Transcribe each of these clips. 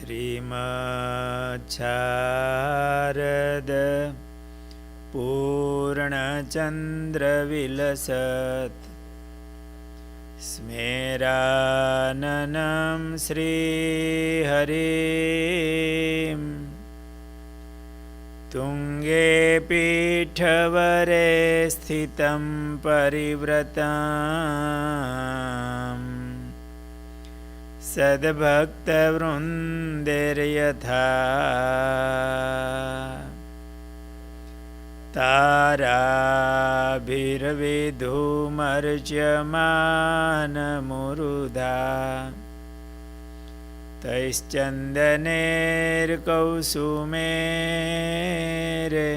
श्रीमच्छारद पूर्णचन्द्रविलसत् स्मेराननं श्रीहरिं तुङ्गे पीठवरे स्थितं परिव्रताम् सद्भक्तवृन्दैर्यथा ताराभिर्विधूमर्च्यमानमुरुधा तैश्चन्दनैर्कौसुमेरे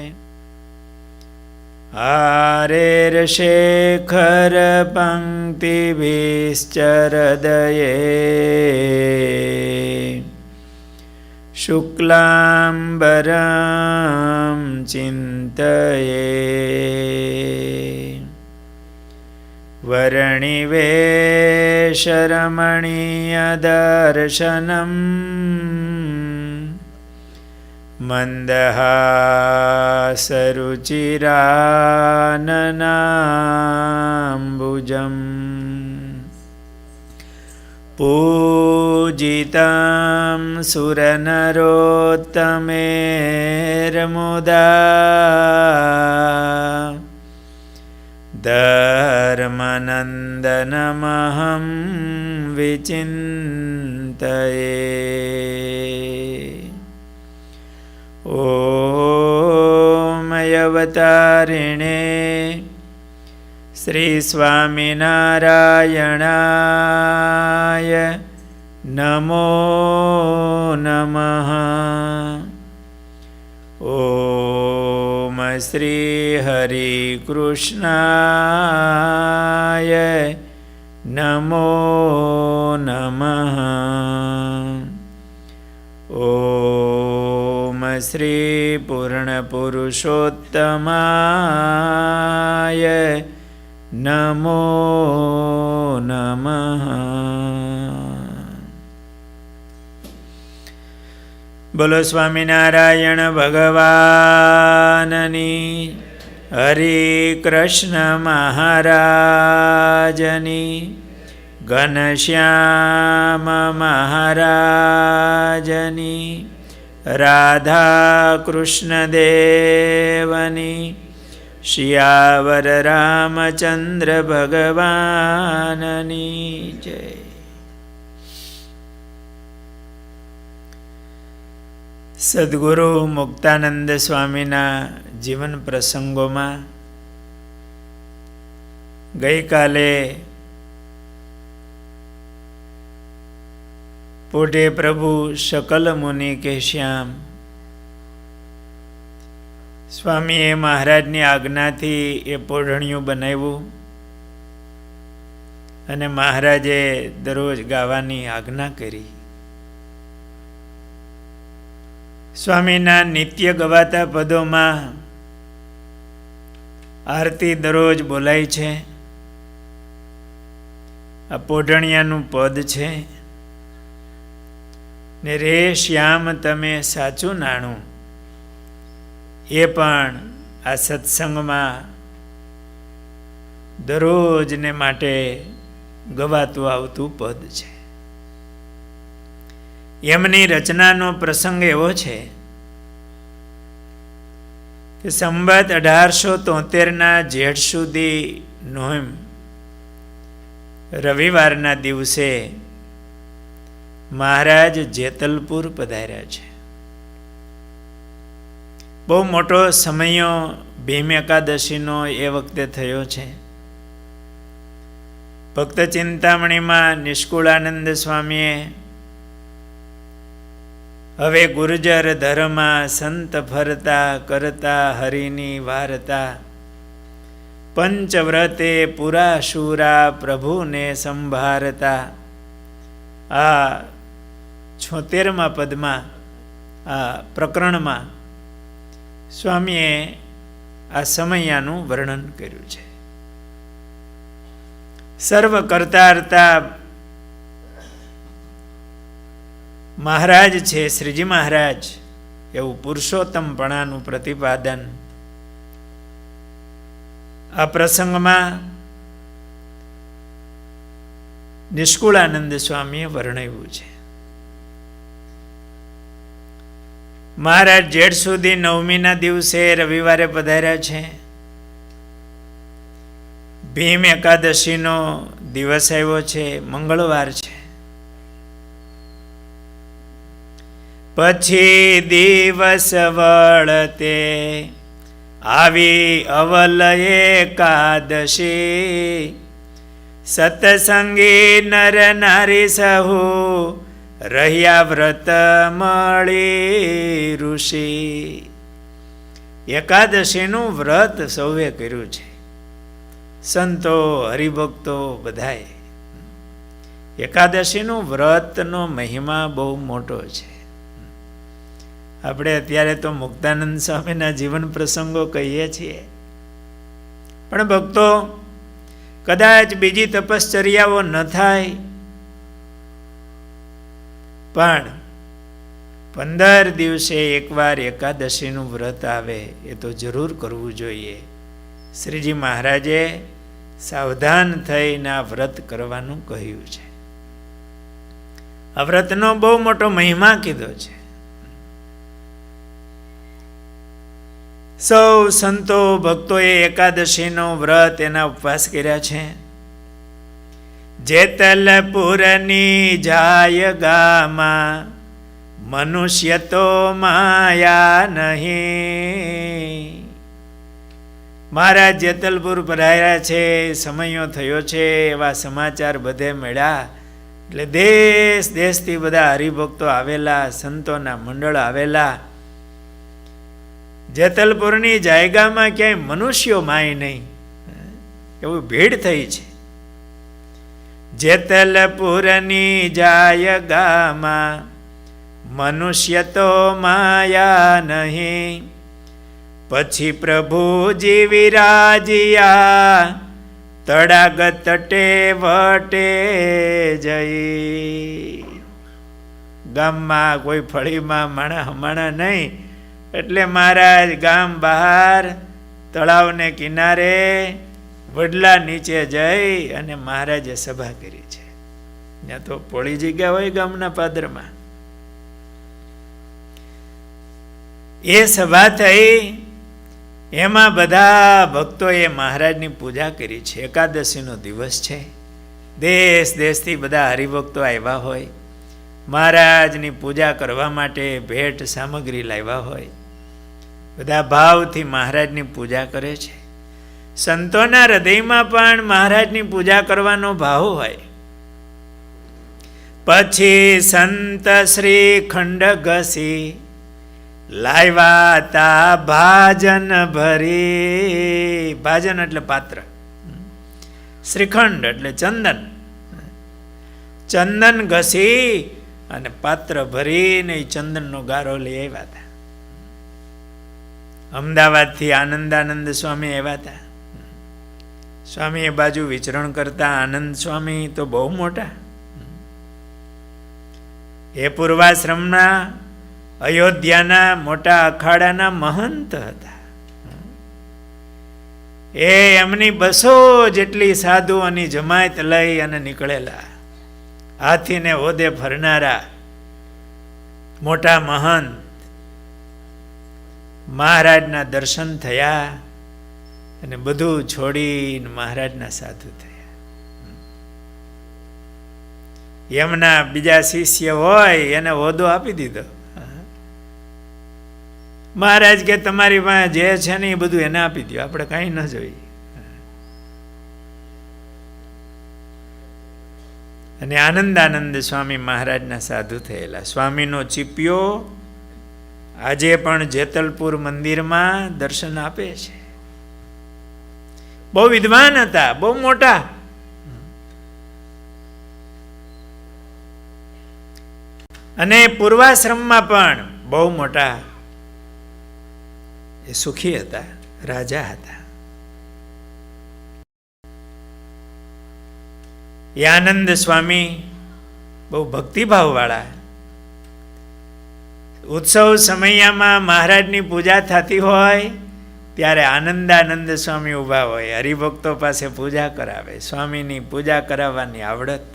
आरेर्शेखरपङ्क्तिभिश्चरदये शुक्लाम्बरं चिन्तये वर्णिवेशरमणीयदर्शनम् मन्दहासरुचिराननाम्बुजम् पूजितं सुरनरोत्तमेर्मुदा धर्मनन्दनमहं विचिन्तये। ॐ अवतारिणे श्री स्वामिनारायणाय नमो नमः। ॐ श्री हरिकृष्णाय नमो नमः। ॐ श्री पूर्णपुरुषोत्तमाय नमो नमः। बोलो स्वामिनारायण भगवाननी, हरि कृष्ण महाराजनी, घनश्याम महाराजनी, राधा कृष्ण देवनी, श्यावर रामचंद्र भगवाननी जय। सद्गुरु मुक्तानंद स्वामीना जीवन प्रसंगों गई काले पूज्य प्रभु सकल मुनि के श्याम स्वामीए महाराजनी आज्ञाथी ए पोढ़णियों बनाव्યું અને મહારાજે દરરોજ ગાવાની આજ્ઞા કરી। સ્વામીના નિત્ય ગવાતા પદોમાં આરતી દરરોજ બોલાય છે। આ પોઢણિયાનું પદ છે ને રે શ્યામ તમે સાચું નાણું, એ પણ આ સત્સંગમાં દરરોજ ને માટે ગવાતું આવતું પદ છે। એમની રચનાનો પ્રસંગ એવો છે કે સંવત 1873ના જેઠ સુધી નોમ રવિવારના દિવસે મહારાજ જેતલપુર પધાર્યા છે। બહુ મોટો સમયો ભીમ એકાદશીનો એ વખતે થયો છે। ભક્ત ચિંતામણીમાં નિષ્કુળાનંદ સ્વામીએ હવે ગુર્જર ધર્મા સંત ફરતા કરતા હરિની વાર્તા, પંચવ્રતે પુરા શૂરા પ્રભુને સંભારતા, આ 76મા પદમાં આ પ્રકરણમાં સ્વામીએ આ સમયાનું વર્ણન કર્યું છે। સર્વ કરતા મહારાજ છે શ્રીજી મહારાજ, એવું પુરુષોત્તમપણાનું પ્રતિપાદન આ પ્રસંગમાં નિષ્કુળાનંદ સ્વામીએ વર્ણવ્યું છે. મહારાજ જેઠ સુધી નવમીના દિવસે રવિવારે પધાર્યા છે. ભીમ એકાદશીનો દિવસ આવ્યો છે, મંગળવાર છે. પછી દિવસ વળતે આવી અવલ એકાદશી, સતસંગી નર નારી સહુ રહ્યા વ્રત મળી ઋષિ. એકાદશીનું વ્રત સૌએ કર્યું છે, સંતો હરિભક્તો બધાએ. એકાદશીનું વ્રતનો મહિમા બહુ મોટો છે. આપણે અત્યારે તો મુક્તાનંદ સ્વામીના જીવન પ્રસંગો કહીએ છીએ, પણ ભક્તો કદાચ બીજી તપશ્ચર્યાઓ ન થાય પણ 15 દિવસે એકવાર એકાદશીનું વ્રત આવે એ તો જરૂર કરવું જોઈએ. શ્રીજી મહારાજે સાવધાન થઈને આ વ્રત કરવાનું કહ્યું છે. આ વ્રતનો બહુ મોટો મહિમા કીધો છે. સૌ સંતો ભક્તોએ એકાદશીનો વ્રત એના ઉપવાસ કર્યા છે. જેતલપુરની જાય ગામાં મનુષ્ય તો માયા નહીં. મહારાજ જેતલપુર પધાર્યા છે, સમયો થયો છે એવા સમાચાર બધે મળ્યા. એટલે દેશ દેશથી બધા હરિભક્તો આવેલા, સંતોના મંડળ આવેલા. જેતલપુરની જાયગામાં ક્યાંય મનુષ્યો માય નહીં, એવું ભીડ થઈ છે. જેતલપુરની જાયગામાં મનુષ્ય તો માયા નહીં. પછી પ્રભુજી વિરાજિયા તડાગ તટે વટે જઈ. ગામમાં કોઈ ફળીમાં માણા હમાણા નહીં, એટલે મહારાજ ગામ બહાર તળાવને કિનારે વડલા નીચે જઈ અને મહારાજે સભા કરી છે. ત્યાં તો પોળી જગ્યા હોય ગામના પાદરમાં. એ સભા થઈ, એમાં બધા ભક્તોએ મહારાજની પૂજા કરી છે. એકાદશીનો દિવસ છે, દેશ દેશથી બધા હરિભક્તો આવ્યા હોય, મહારાજની પૂજા કરવા માટે ભેટ સામગ્રી લાવ્યા હોય. બધા ભાવથી મહારાજની પૂજા કરે છે. સંતોના હૃદયમાં પણ મહારાજની પૂજા કરવાનો ભાવ હોય. પછી સંત શ્રી ખંડ ઘસી લાવ્યા તા ભાજન ભરી. ભાજન એટલે પાત્ર, શ્રીખંડ એટલે ચંદન. ચંદન ઘસી અને પાત્ર ભરીને ચંદનનો ગારો લઈ આવ્યા હતા. અમદાવાદથી આનંદાનંદ સ્વામી આવ્યા હતા. સ્વામી એ બાજુ વિચરણ કરતા. આનંદ સ્વામી તો બહુ મોટા, એ પૂર્વાશ્રમના અયોધ્યાના મોટા અખાડાના મહંત હતા. એ એમની 200 જેટલી સાધુઓની જમાયત લઈ અને નીકળેલા. હાથીને હોદે ફરનારા મોટા મહંત. મહારાજના દર્શન થયા અને બધું છોડીને મહારાજના સાધુ થયા. એમના બીજા શિષ્ય હોય એને હોદો આપી દીધો. મહારાજ કે તમારી પાસે જે છે ને એ બધું એને આપી દો, આપણે કાંઈ ન જોઈએ. અને આનંદાનંદ સ્વામી મહારાજના સાધુ થયેલા. સ્વામીનો ચીપિયો આજે પણ જેતલપુર મંદિરમાં દર્શન આપે છે. બહુ વિદ્વાન હતા, બહુ મોટા. અને પૂર્વાશ્રમમાં પણ બહુ મોટા એ સુખી હતા, રાજા હતા. એ આનંદ સ્વામી બહુ ભક્તિભાવ વાળા. ઉત્સવ સમયમાં મહારાજની પૂજા થતી હોય ત્યારે આનંદાનંદ સ્વામી ઊભા હોય, હરિભક્તો પાસે પૂજા કરાવે. સ્વામીની પૂજા કરાવવાની આવડત.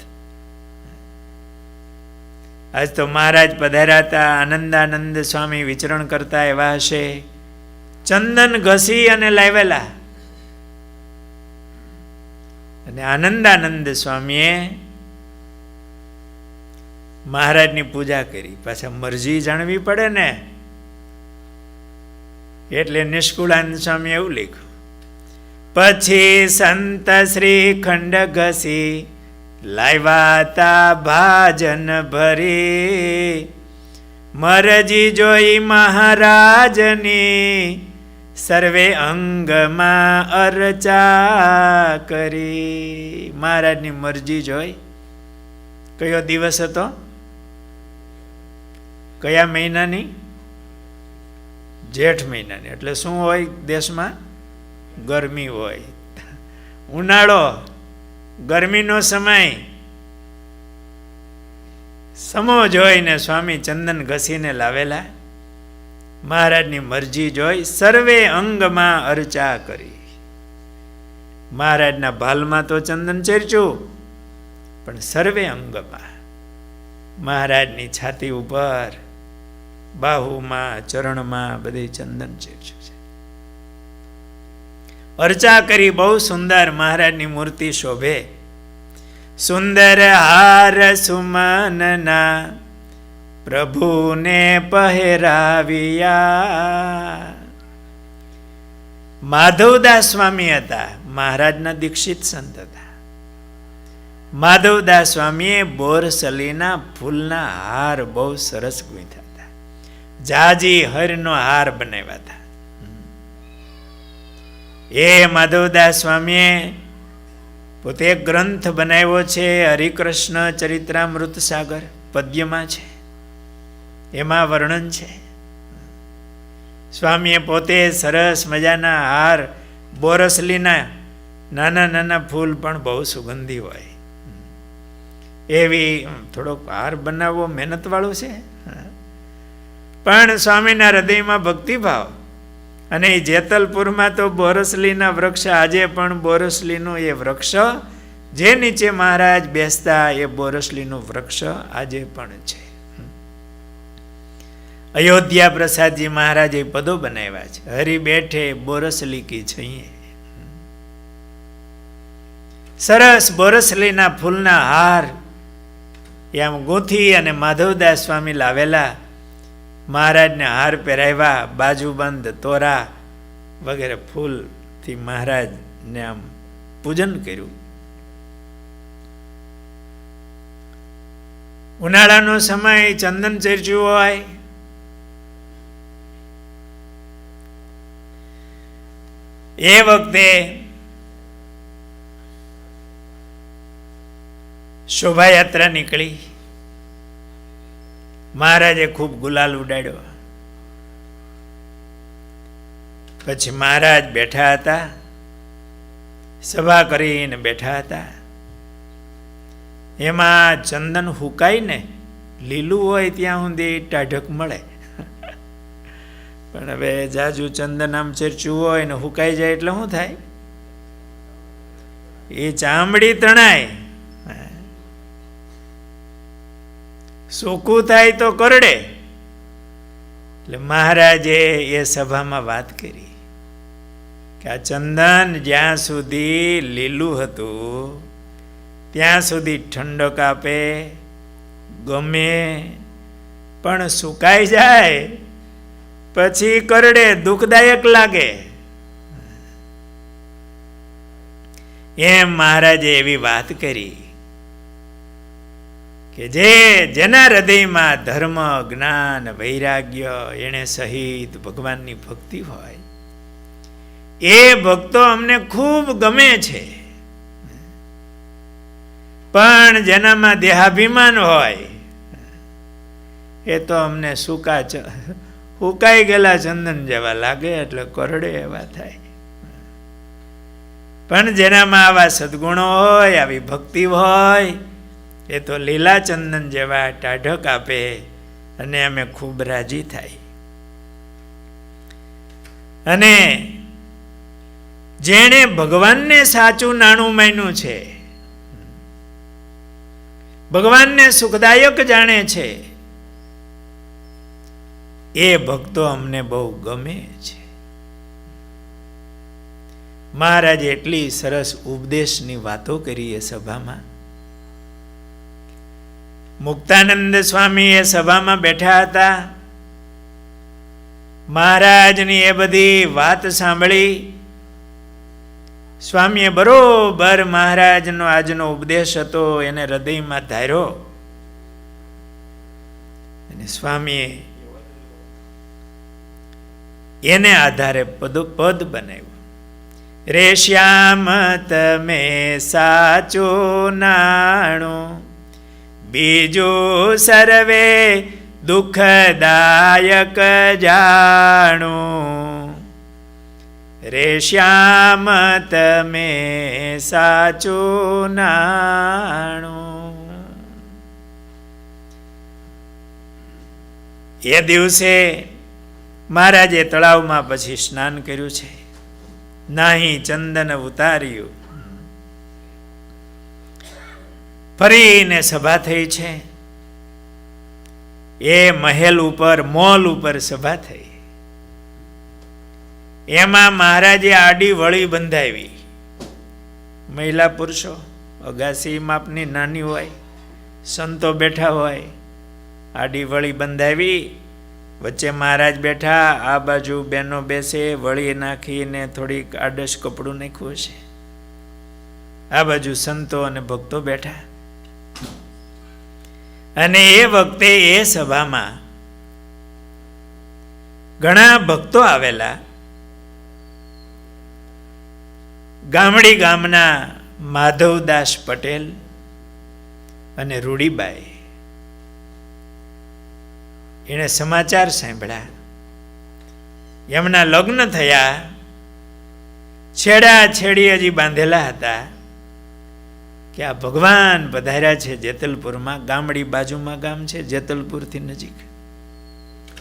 આજ તો મહારાજ પધાર્યા હતા, આનંદાનંદ સ્વામી વિચરણ કરતા એવા હશે. ચંદન ઘસી અને લાવેલા, અને આનંદાનંદ સ્વામીએ મહારાજની પૂજા કરી. પાછા મરજી જાણવી પડે ને, એટલે નિષ્કુળાનંદ સ્વામી એવું લખ્યું, પછી સંત શ્રી ખંડ ઘસી લાવ્યા તા ભાજન ભરી, મરજી જોઈ મહારાજની સર્વે અંગમાં અર્ચા કરી. મહારાજની મરજી જોઈ. કયો દિવસ હતો? કયા મહિનાની? જેઠ મહિનાની. એટલે શું હોય દેશમાં? ગરમી હોય, ઉનાળો, ગરમીનો સમય. સમો જોઈને સ્વામી ચંદન ઘસીને લાવેલા. મહારાજની મરજી જોઈ સર્વે અંગમાં અર્ચા કરી. મહારાજના ભાલમાં તો ચંદન ચર્ચ્યું, પણ સર્વે અંગમાં, મહારાજની છાતી ઉપર, બાહુમાં, ચરણમાં બધે ચંદન ચર્ચ્યું છે. અર્ચા કરી. બહુ સુંદર મહારાજની મૂર્તિ શોભે. સુંદર હાર સુમનના પ્રભુને પહેરાવ્યા. માધવદાસ સ્વામી હતા, મહારાજના દીક્ષિત સંત હતા. માધવદાસ સ્વામીએ બોરસલીના ફૂલના હાર બહુ સરસ ગૂંથ્યા હતા. જાજી હરનો હાર બનાવ્યા હતા. એ માધવદાસ સ્વામીએ પોતે એક ગ્રંથ બનાવ્યો છે, હરિકૃષ્ણ ચરિત્રામૃત સાગર, પદ્યમાં છે, એમાં વર્ણન છે. સ્વામીએ પોતે સરસ મજાના હાર, બોરસલીના નાના નાના ફૂલ પણ બહુ સુગંધી હોય એવી થોડોક હાર બનાવવો મહેનતવાળું છે, પણ સ્વામીના હૃદયમાં ભક્તિભાવ. અને એ જેતલપુરમાં તો બોરસલીના વૃક્ષ, આજે પણ બોરસલીનું એ વૃક્ષ, જે નીચે મહારાજ બેસતા એ બોરસલીનું વૃક્ષ આજે પણ છે. અયોધ્યા પ્રસાદજી મહારાજે પદો બનાવ્યા છે, હરી બેઠે બોરસલી કી છઈએ. સરસ બોરસલીના ફૂલના હાર એમ ગૂંથી અને માધવદાસ સ્વામી લાવેલા. મહારાજને હાર પહેરાવ્યા, બાજુબંધ, તોરા વગેરે ફૂલથી મહારાજને આમ પૂજન કર્યું. ઉનાળાનો સમય, ચંદન ચર્ચ્યું હોય. એ વખતે શોભાયાત્રા નીકળી. મહારાજે ખૂબ ગુલાલ ઉડાડ્યો. પછી મહારાજ બેઠા હતા, સભા કરીને બેઠા હતા. એમાં ચંદન હુકાય ને, લીલું હોય ત્યાં સુધી ટાઢક મળે, પણ હવે જાજુ ચંદન આમ ચર્ચ્યું હોય ને હુકાઈ જાય એટલે શું થાય? એ ચામડી તણાય, સૂકું થાય તો કરડે. એટલે મહારાજે એ સભામાં વાત કરી કે આ ચંદન જ્યાં સુધી લીલું હતું ત્યાં સુધી ઠંડક આપે, ગમે, પણ સુકાઈ જાય પછી કરડે, દુઃખદાયક લાગે. એમ મહારાજે એવી વાત કરી કે જેના હૃદયમાં ધર્મ, જ્ઞાન, વૈરાગ્ય એને સહિત ભગવાનની ભક્તિ હોય એ ભક્તો અમને ખૂબ ગમે છે. પણ જેનામાં દેહાભિમાન હોય એ તો અમને હુકાઈ ગયેલા ચંદન જેવા લાગે, એટલે કરડે એવા થાય. પણ જેનામાં આવા સદગુણો હોય, આવી ભક્તિ હોય, એ તો લીલા ચંદન જેવા ટાઢક આપે, અને અમે ખૂબ રાજી થાય. અને જેણે ભગવાનને સાચું નાણું માન્યું છે, ભગવાનને સુખદાયક જાણે છે, એ ભક્તો અમને બહુ ગમે છે. મહારાજે એટલી સરસ ઉપદેશની વાતો કરી એ સભામાં. મુક્તાનંદ સ્વામી એ સભામાં બેઠા હતા. મહારાજની એ બધી વાત સાંભળી. સ્વામીએ બરોબર મહારાજનો આજનો ઉપદેશ હતો એને હૃદયમાં ધાર્યો. અને સ્વામીએ એને આધારે પદ બનાવ્યું. રે શ્યામ તમે સાચું નાણું, બીજું સર્વે દુઃખદાયક જાણું. રે શ્યામ તમે સાચું નાણું. એ દિવસે મહારાજે તળાવમાં પછી સ્નાન કર્યું છે, નાહી ચંદન ઉતાર્યું, ફરીને સભા થઈ છે. એ મહેલ ઉપર, મોલ ઉપર સભા થઈ. એમાં મહારાજે આડી વળી બંધાવી. મહિલા પુરુષો, અગાસી માપની નાની હોય, સંતો બેઠા હોય, આડી વળી બંધાવી. વચ્ચે મહારાજ બેઠા, આ બાજુ બહેનો બેસે, વળી નાખીને થોડીક આડશ કપડું નાખ્યું છે. આ બાજુ સંતો અને ભક્તો બેઠા. અને એ વખતે એ સભામાં ઘણા ભક્તો આવેલા. ગામડી ગામના માધવદાસ પટેલ અને રૂડીબાઈ, એણે સમાચાર સાંભળ્યા. એમના લગ્ન થયા, છેડા છેડી હજી બાંધેલા હતા કે આ ભગવાન પધાર્યા છે જેતલપુરમાં. ગામડી બાજુમાં ગામ છે, જેતલપુરથી નજીક.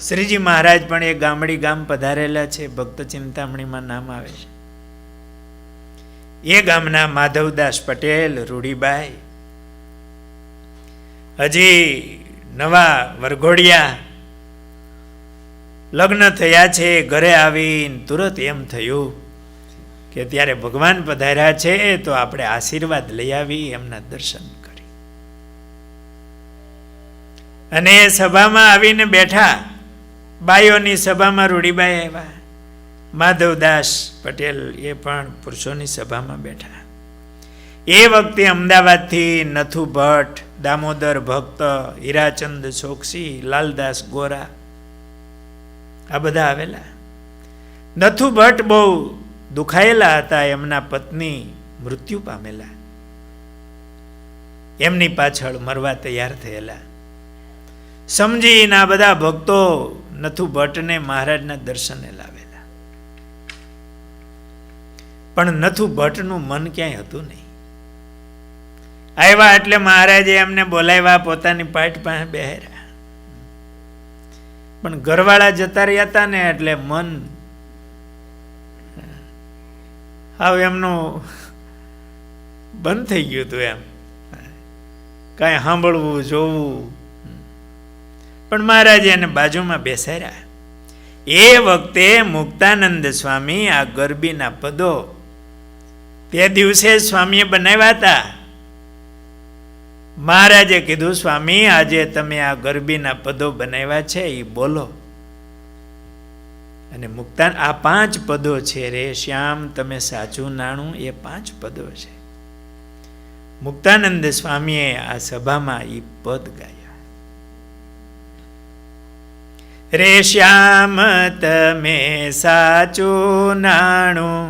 શ્રીજી મહારાજ પણ એ ગામડી ગામ પધારેલા છે, ભક્ત ચિંતામણીમાં નામ આવે છે. એ ગામના માધવદાસ પટેલ, રૂડીબાઈ, હજી નવા વરઘોડિયા, લગ્ન થયા છે. ઘરે આવીને તુરત એમ થયું કે ત્યારે ભગવાન પધાર્યા છે તો આપણે આશીર્વાદ લઈ આવી, એમના દર્શન કરી. અને એ સભામાં આવીને બેઠા. બાઈઓની સભામાં રૂડીબાઈ આવ્યા, માધવદાસ પટેલ એ પણ પુરુષોની સભામાં બેઠા. એ વખતે અમદાવાદથી નથુ ભટ્ટ, દામોદર ભક્ત, હીરાચંદ ચોકસી, લાલદાસ ગોરા, આ બધા આવેલા. નથુ ભટ્ટ બહુ દુખાયેલા હતા, એમના પત્ની મૃત્યુ પામેલા. એમની પાછળ મરવા તૈયાર થયેલા. સમજીને આ બધા ભક્તો નથુ ભટ્ટને મહારાજના દર્શને લાવેલા. પણ નથુ ભટ્ટનું મન ક્યાંય હતું નહીં. આવ્યા એટલે મહારાજે એમને બોલાવ્યા, પોતાની પાટ પાસે બેહાર્યા. પણ ઘરવાળા જતા રહ્યા હતા ને એટલે મન હવે એમનું બંધ થઈ ગયું હતું. એમ કાંઈ સાંભળવું, જોવું. પણ મહારાજે એને બાજુમાં બેસાડ્યા. એ વખતે મુક્તાનંદ સ્વામી આ ગરબીના પદો તે દિવસે સ્વામીએ બનાવ્યા હતા. મહારાજે કીધું, સ્વામી આજે તમે આ ગરબીના પદો બનાવ્યા છે એ બોલો. અને મુક્તાન આ 5 પદો છે. રે શ્યામ તમે સાચું નાણું, એ 5 પદો છે. મુક્તાનંદ સ્વામીએ આ સભામાં એ પદ ગાયા. રે શ્યામ તમે સાચું નાણું,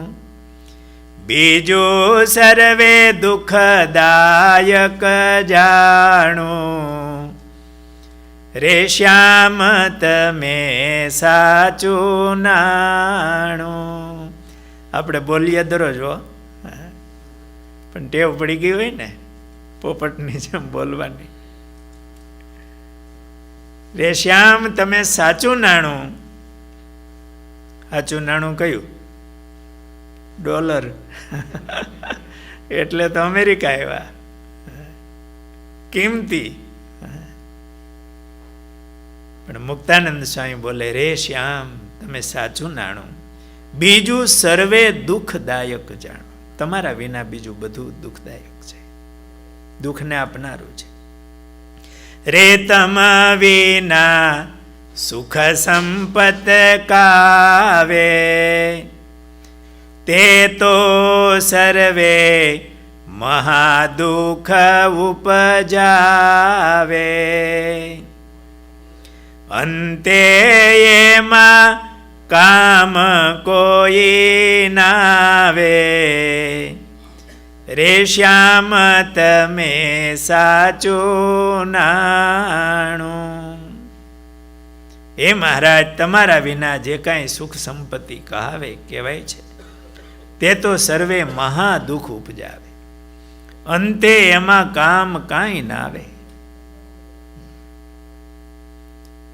બીજું સર્વે દુઃખદાયક જાણું. રે શ્યામ તમે સાચું નાણું. આપણે બોલીએ દરરોજ હો, પણ ટેવ પડી ગઈ હોય ને પોપટની જેમ બોલવાની. રે શ્યામ તમે સાચું નાણું, સાચું નાણું કયું? ડોલર. એટલે તો અમેરિકા આવ્યા, કિંમતી. પણ મુક્તાનંદ સ્વામી બોલે, રે શ્યામ તમે સાચું નાણું, બીજું સર્વે દુઃખદાયક જાણો. તમારા વિના બીજું બધું દુઃખદાયક છે, દુઃખને આપનારું છે. રે તમ વિના સુખ સંપત કાવે, તે તો સર્વે મહાદુઃખ ઉપજાવે. અંતે એમાં કામ કોઈ નાવે, રે શ્યામ તમે સાચું નાણું. એ મહારાજ તમારા વિના જે કાંઈ સુખ સંપત્તિ કહાવે કહેવાય છે તે તો સર્વે મહાદુઃખ ઉપજાવે, અંતે એમાં કામ કાંઈ ના આવે.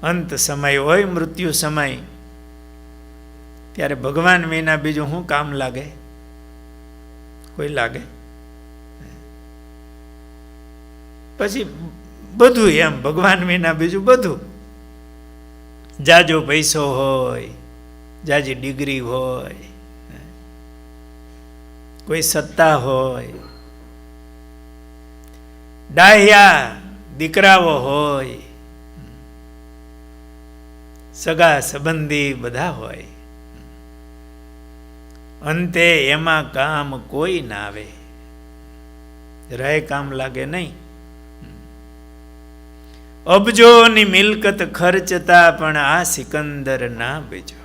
અંત સમય હોય, મૃત્યુ સમય, ત્યારે ભગવાન વિના બીજું શું કામ લાગે? કોઈ લાગે? પછી બધું એમ ભગવાન વિના બીજું બધું. જાજો પૈસો હોય, જાજી ડિગ્રી હોય, કોઈ સત્તા હોય, ડાહ્યા દીકરાઓ હોય, સગા સંબંધી બધા હોય, અંતે એમાં કામ કોઈ ના આવે, રહે કામ લાગે નહીં. અબજોની મિલકત ખર્ચતા પણ આ સિકંદર ના બેજો.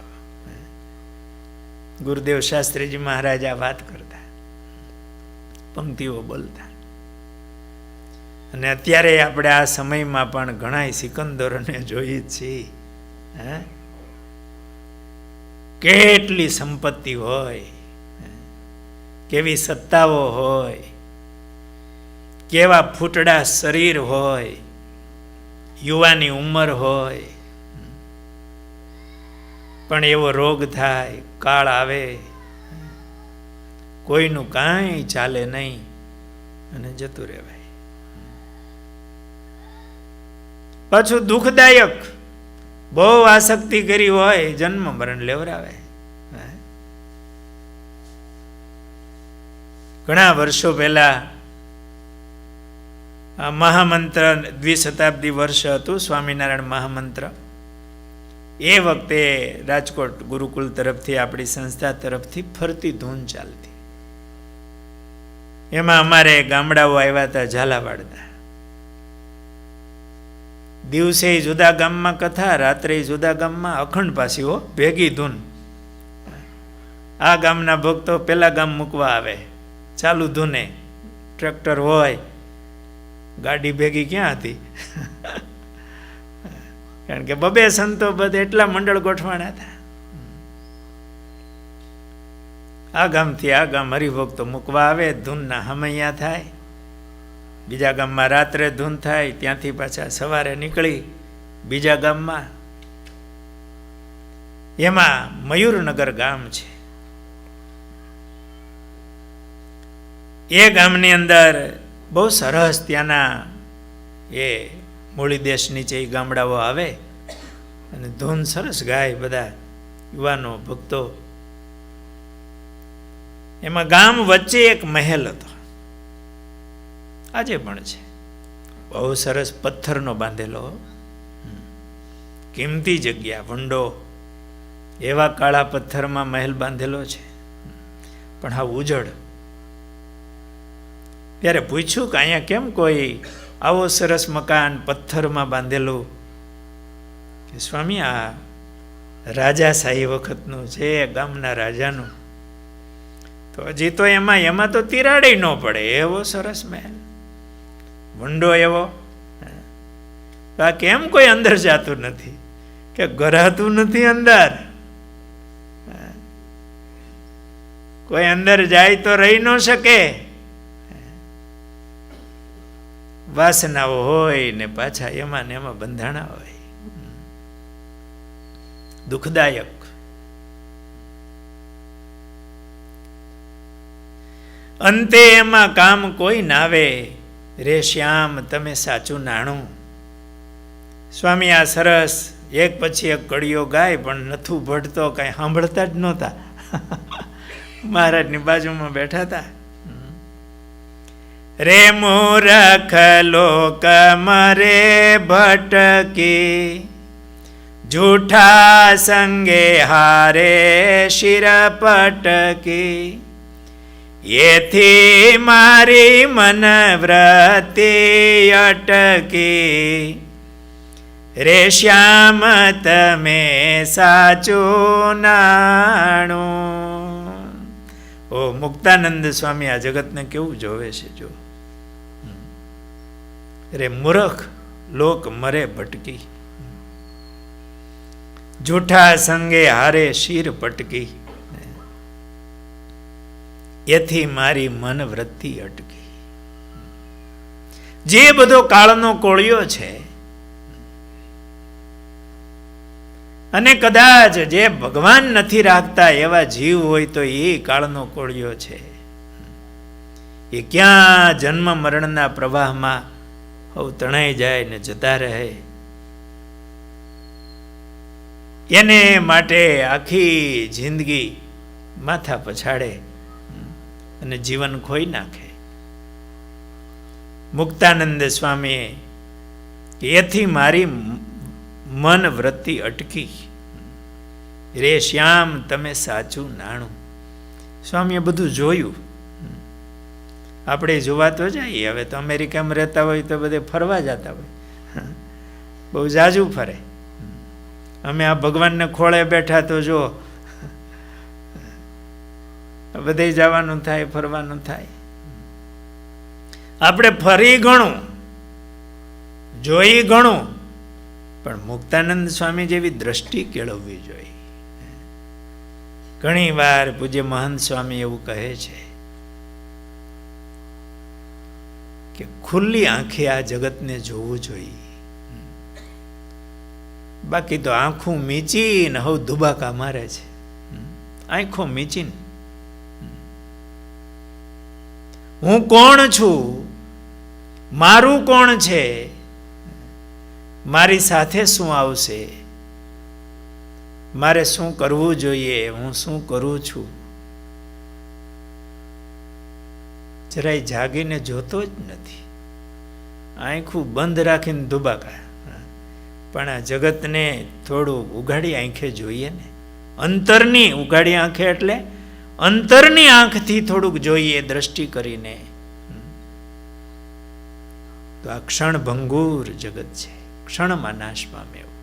ગુરુદેવ શાસ્ત્રીજી મહારાજ આ વાત કરતા, પંક્તિઓ બોલતા. અને અત્યારે આપણે આ સમયમાં પણ ઘણા સિકંદરોને જોઈએ છીએ. કેટલી સંપત્તિ હોય, કેવી સત્તાઓ હોય, કેવા ફૂટડા શરીર હોય, યુવાની ઉંમર હોય, પણ એવો રોગ થાય, કાળ આવે, કોઈનું કાંઈ ચાલે નહીં અને જતું રહેવાય. પાછું દુઃખદાયક, બહુ આસક્તિ કરી હોય, જન્મ મરણ લેવરાવે. ઘણા વર્ષો પહેલા મહામંત્ર દ્વિશતાબ્દી વર્ષ હતું, સ્વામિનારાયણ મહામંત્ર. એ વખતે રાજકોટ ગુરુકુલ તરફથી, આપણી સંસ્થા તરફથી ફરતી ધૂન ચાલતી. એમાં અમારે ગામડાઓ આવ્યા હતા ઝાલાવાડના. દિવસે જુદા ગામમાં કથા, રાત્રે જુદા ગામમાં, અખંડ પાસીઓ ભેગી ધૂન. આ ગામના ભક્તો પેલા ગામ મૂકવા આવે, ચાલુ ધૂને, ટ્રેક્ટર હોય, ગાડી ભેગી ક્યાં હતી? કારણ કે બબે સંતો બધે એટલા મંડળ ગોઠવાણા હતા. આ ગામથી આ ગામ હરિભક્તો મૂકવા આવે, ધૂનના હમૈયા થાય. બીજા ગામમાં રાત્રે ધૂન થાય, ત્યાંથી પાછા સવારે નીકળી બીજા ગામમાં. એમાં મયુરનગર ગામ છે. એ ગામની અંદર બહુ સરસ ત્યાંના એ મૂળી દેશ નીચે એ ગામડાઓ આવે અને ધૂન સરસ ગાય બધા યુવાનો ભક્તો. એમાં ગામ વચ્ચે એક મહેલ હતો, આજે પણ છે, બહુ સરસ પથ્થરનો બાંધેલો, કિંમતી જગ્યા, વંડો, એવા કાળા પથ્થરમાં મહેલ બાંધેલો છે, પણ હા ઉજળ. ત્યારે પૂછ્યું કે અહીંયા કેમ કોઈ આવો સરસ મકાન પથ્થરમાં બાંધેલું? કે સ્વામી આ રાજાશાહી વખતનું છે, ગામના રાજાનું. તો હજી તો એમાં તો તિરાડી ન પડે એવો સરસ મહેલ, વંડો એવો. આ કેમ કોઈ અંદર જાતું નથી? કે ગરાતું નથી અંદર. કોઈ અંદર જાય તો રહી ન શકે. વાસનાઓ હોય ને પાછા એમાં ને એમાં બંધાણા હોય. દુઃખદાયક. અંતે એમાં કામ કોઈ નાવે, રે શ્યામ તમે સાચું નાણું. સ્વામી આ સરસ એક પછી એક કડીઓ ગાય, પણ નથુ ભટ્ટ તો કાંઈ સાંભળતા જ નહોતા. મહારાજની બાજુમાં બેઠા હતા. રે મૂરખ લોક મરે ભટકી, જૂઠા સંગે હારે શિર પટકી. એથી મારી મન વ્રતિ અટકી, રે શ્યામ તમે સાચું નાણું. ઓ મુક્તાનંદ સ્વામી આ જગતને કેવું જોવે છે જો. રે મૂર્ખ લોક મરે ભટકી, જૂઠા સંગે હારે શિર પટકી. એથી મારી મન વૃત્તિ અટકી. જે બધો કાળનો કોળિયો છે, અને કદાચ જે ભગવાન નથી રાખતા એવા જીવ હોય તો એ કાળનો કોળિયો છે. એ ક્યાં જન્મ મરણના પ્રવાહમાં હવ તણાઈ જાય ને જતા રહે. એને માટે આખી જિંદગી માથા પછાડે અને જીવન ખોઈ નાખે. મુક્તાનંદ સ્વામીએ એથી મારી મન વૃત્તિ અટકી, રે શ્યામ તમે સાચું નાણું. સ્વામીએ બધું જોયું. આપણે જોવા તો જઈએ, હવે તો અમેરિકામાં રહેતા હોય તો બધે ફરવા જતા હોય, બહુ જાજુ ફરે. અમે આ ભગવાનને ખોળે બેઠા તો જો બધે જવાનું થાય, ફરવાનું થાય. આપણે ફરી ઘણું, જોઈ ઘણું, પણ મુક્તાનંદ સ્વામી જેવી દ્રષ્ટિ કેળવવી જોઈએ. ઘણી વાર પૂજ્ય મહંત સ્વામી એવું કહે છે કે ખુલ્લી આંખે આ જગતને જોવું જોઈએ. બાકી તો આંખું મીચીને હવે દુબાકા મારે છે. આંખો મીચીને હું કોણ છું, મારું કોણ છે, મારી સાથે શું આવશે, મારે શું કરવું જોઈએ, હું શું કરું છું, જરાય જાગીને જોતો જ નથી. આંખું બંધ રાખીને દુબાકા. પણ આ જગતને થોડું ઉઘાડી આંખે જોઈએ ને. અંતરની ઉઘાડી આંખે એટલે અંતરની આંખથી થોડુંક જોઈએ, દ્રષ્ટિ કરીને. તો આ ક્ષણ ભંગુર જગત છે, ક્ષણમાં નાશ પામે એવું.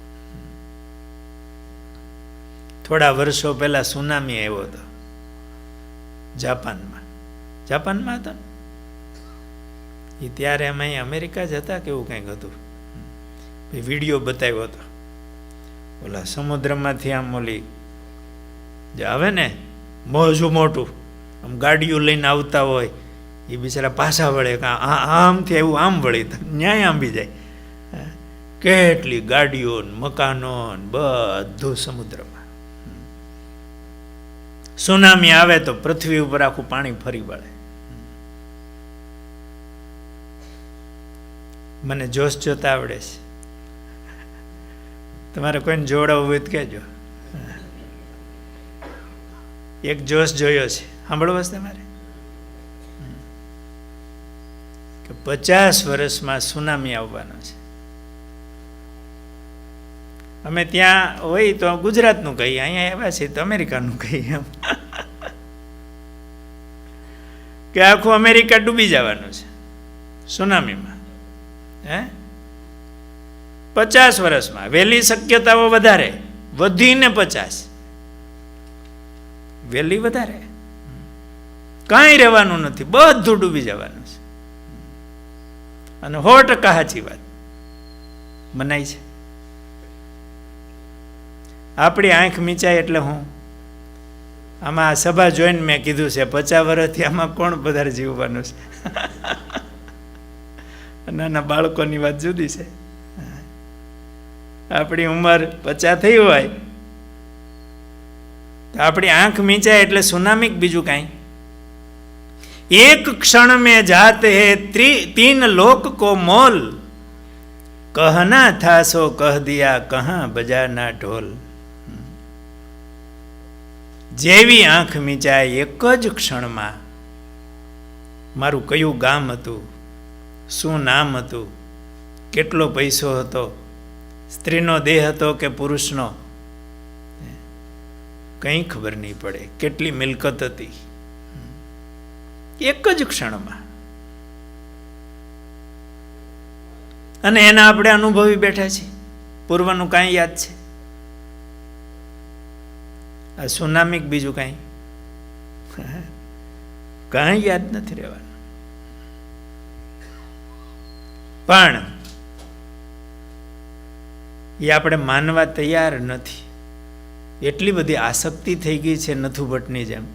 થોડા વર્ષો પહેલા સુનામી આવ્યો હતો જાપાનમાં. જાપાનમાં હતા એ ત્યારે અમે અહીં અમેરિકા જ હતા કે એવું કંઈક હતું. વિડીયો બતાવ્યો હતો. ઓલા સમુદ્રમાંથી આમ ઓલી જે આવે ને મોજું મોટું આમ ગાડીઓ લઈને આવતા હોય એ બિચારા પાછા વળે, આમથી એવું આમ વળી ન્યાય આંબી જાય. કેટલી ગાડીઓ મકાનો બધું સમુદ્રમાં. સુનામી આવે તો પૃથ્વી ઉપર આખું પાણી ફરી વળે. મને જોશ જોતા આવડે છે. તમારે કોઈને જોડાવવું હોય તો કહેજો. એક જોશ જોયો છે, સાંભળવો છે તમારે કે 50 વર્ષમાં સુનામી આવવાનો છે. અમે ત્યાં હોય તો ગુજરાતનું કહીએ, અહીંયા આવ્યા છીએ તો અમેરિકાનું કહીએ એમ કે આખું અમેરિકા ડૂબી જવાનું છે સુનામીમાં. 50 વર્ષમાં. વહેલી શક્યતાઓ વધારે, વધીને 50. વહેલી વધારે, કાંઈ રહેવાનું નથી, બધું ડૂબી જવાનું છે. અને 100% સાચી વાત મનાય છે. આપણી આંખ મીચાય એટલે હું આમાં આ સભા જોઈને મેં કીધું છે 50 વર્ષથી આમાં કોણ વધારે જીવવાનું છે. નાના બાળકોની વાત જુદી છે. આપણી ઉંમર 50 થઈ હોય આપણી આંખ મીંચાય એટલે સુનામી બીજું કાંઈ. એક ક્ષણ में जाते है 3 लोक को मोल, कहना था सो कह दिया कहाँ बजाना ढोल. જેવી આંખ મીંચાય એક જ ક્ષણમાં મારું કયું ગામ હતું, શું નામ હતું, કેટલો પૈસો હતો, સ્ત્રીનો દેહ હતો કે પુરુષનો, કંઈ ખબર નહીં પડે, કેટલી મિલકત હતી, એક જ ક્ષણમાં. અને એના આપણે અનુભવી બેઠા છીએ. પૂર્વનું કાંઈ યાદ છે? આ સુનામી બીજું કાંઈ કાંઈ યાદ નથી રહેવાનું. પણ એ આપણે માનવા તૈયાર નથી. એટલી બધી આસક્તિ થઈ ગઈ છે નથુ ભટ્ટની જેમ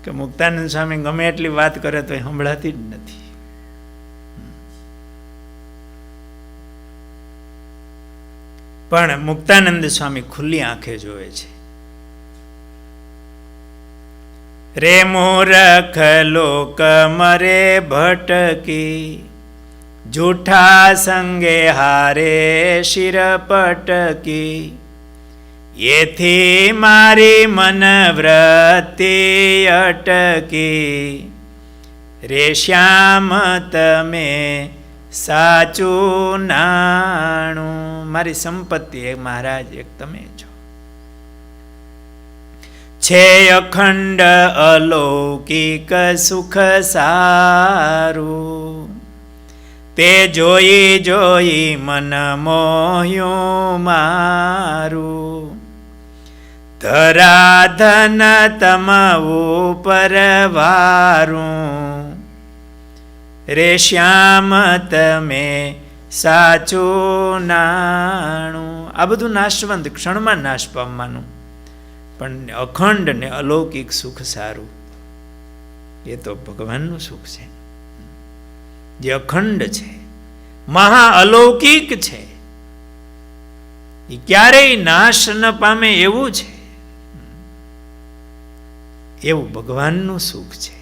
કે મુક્તાનંદ સ્વામી ગમે એટલી વાત કરે તો એ સંભળાતી જ નથી. પણ મુક્તાનંદ સ્વામી ખુલ્લી આંખે જોવે છે. રે મૂરખ લોક મરે ભટકી, જૂઠા સંગે હારે શિર પટકી, એથી મારી મન વૃત્તિ અટકી, રે શ્યામ તમે સાચું નાણું. મારી સંપત્તિ એ મહારાજ એક તમે છો. છે અખંડ અલૌકિક સુખ સારું, તે જોઈ જોઈ મન મોહ્યું મારું. ધરાધન તમ ઉપર વારું, રે શ્યામ તમે સાચું નાણું. આ બધું નાશવંત, ક્ષણમાં નાશ પામવાનું, પણ અખંડ ને અલૌકિક સુખ સારું એ તો ભગવાનનું સુખ છે, જે અખંડ છે, મહા અલૌકિક છે, એ ક્યારેય નાશ ન પામે એવું છે. એવું ભગવાનનું સુખ છે.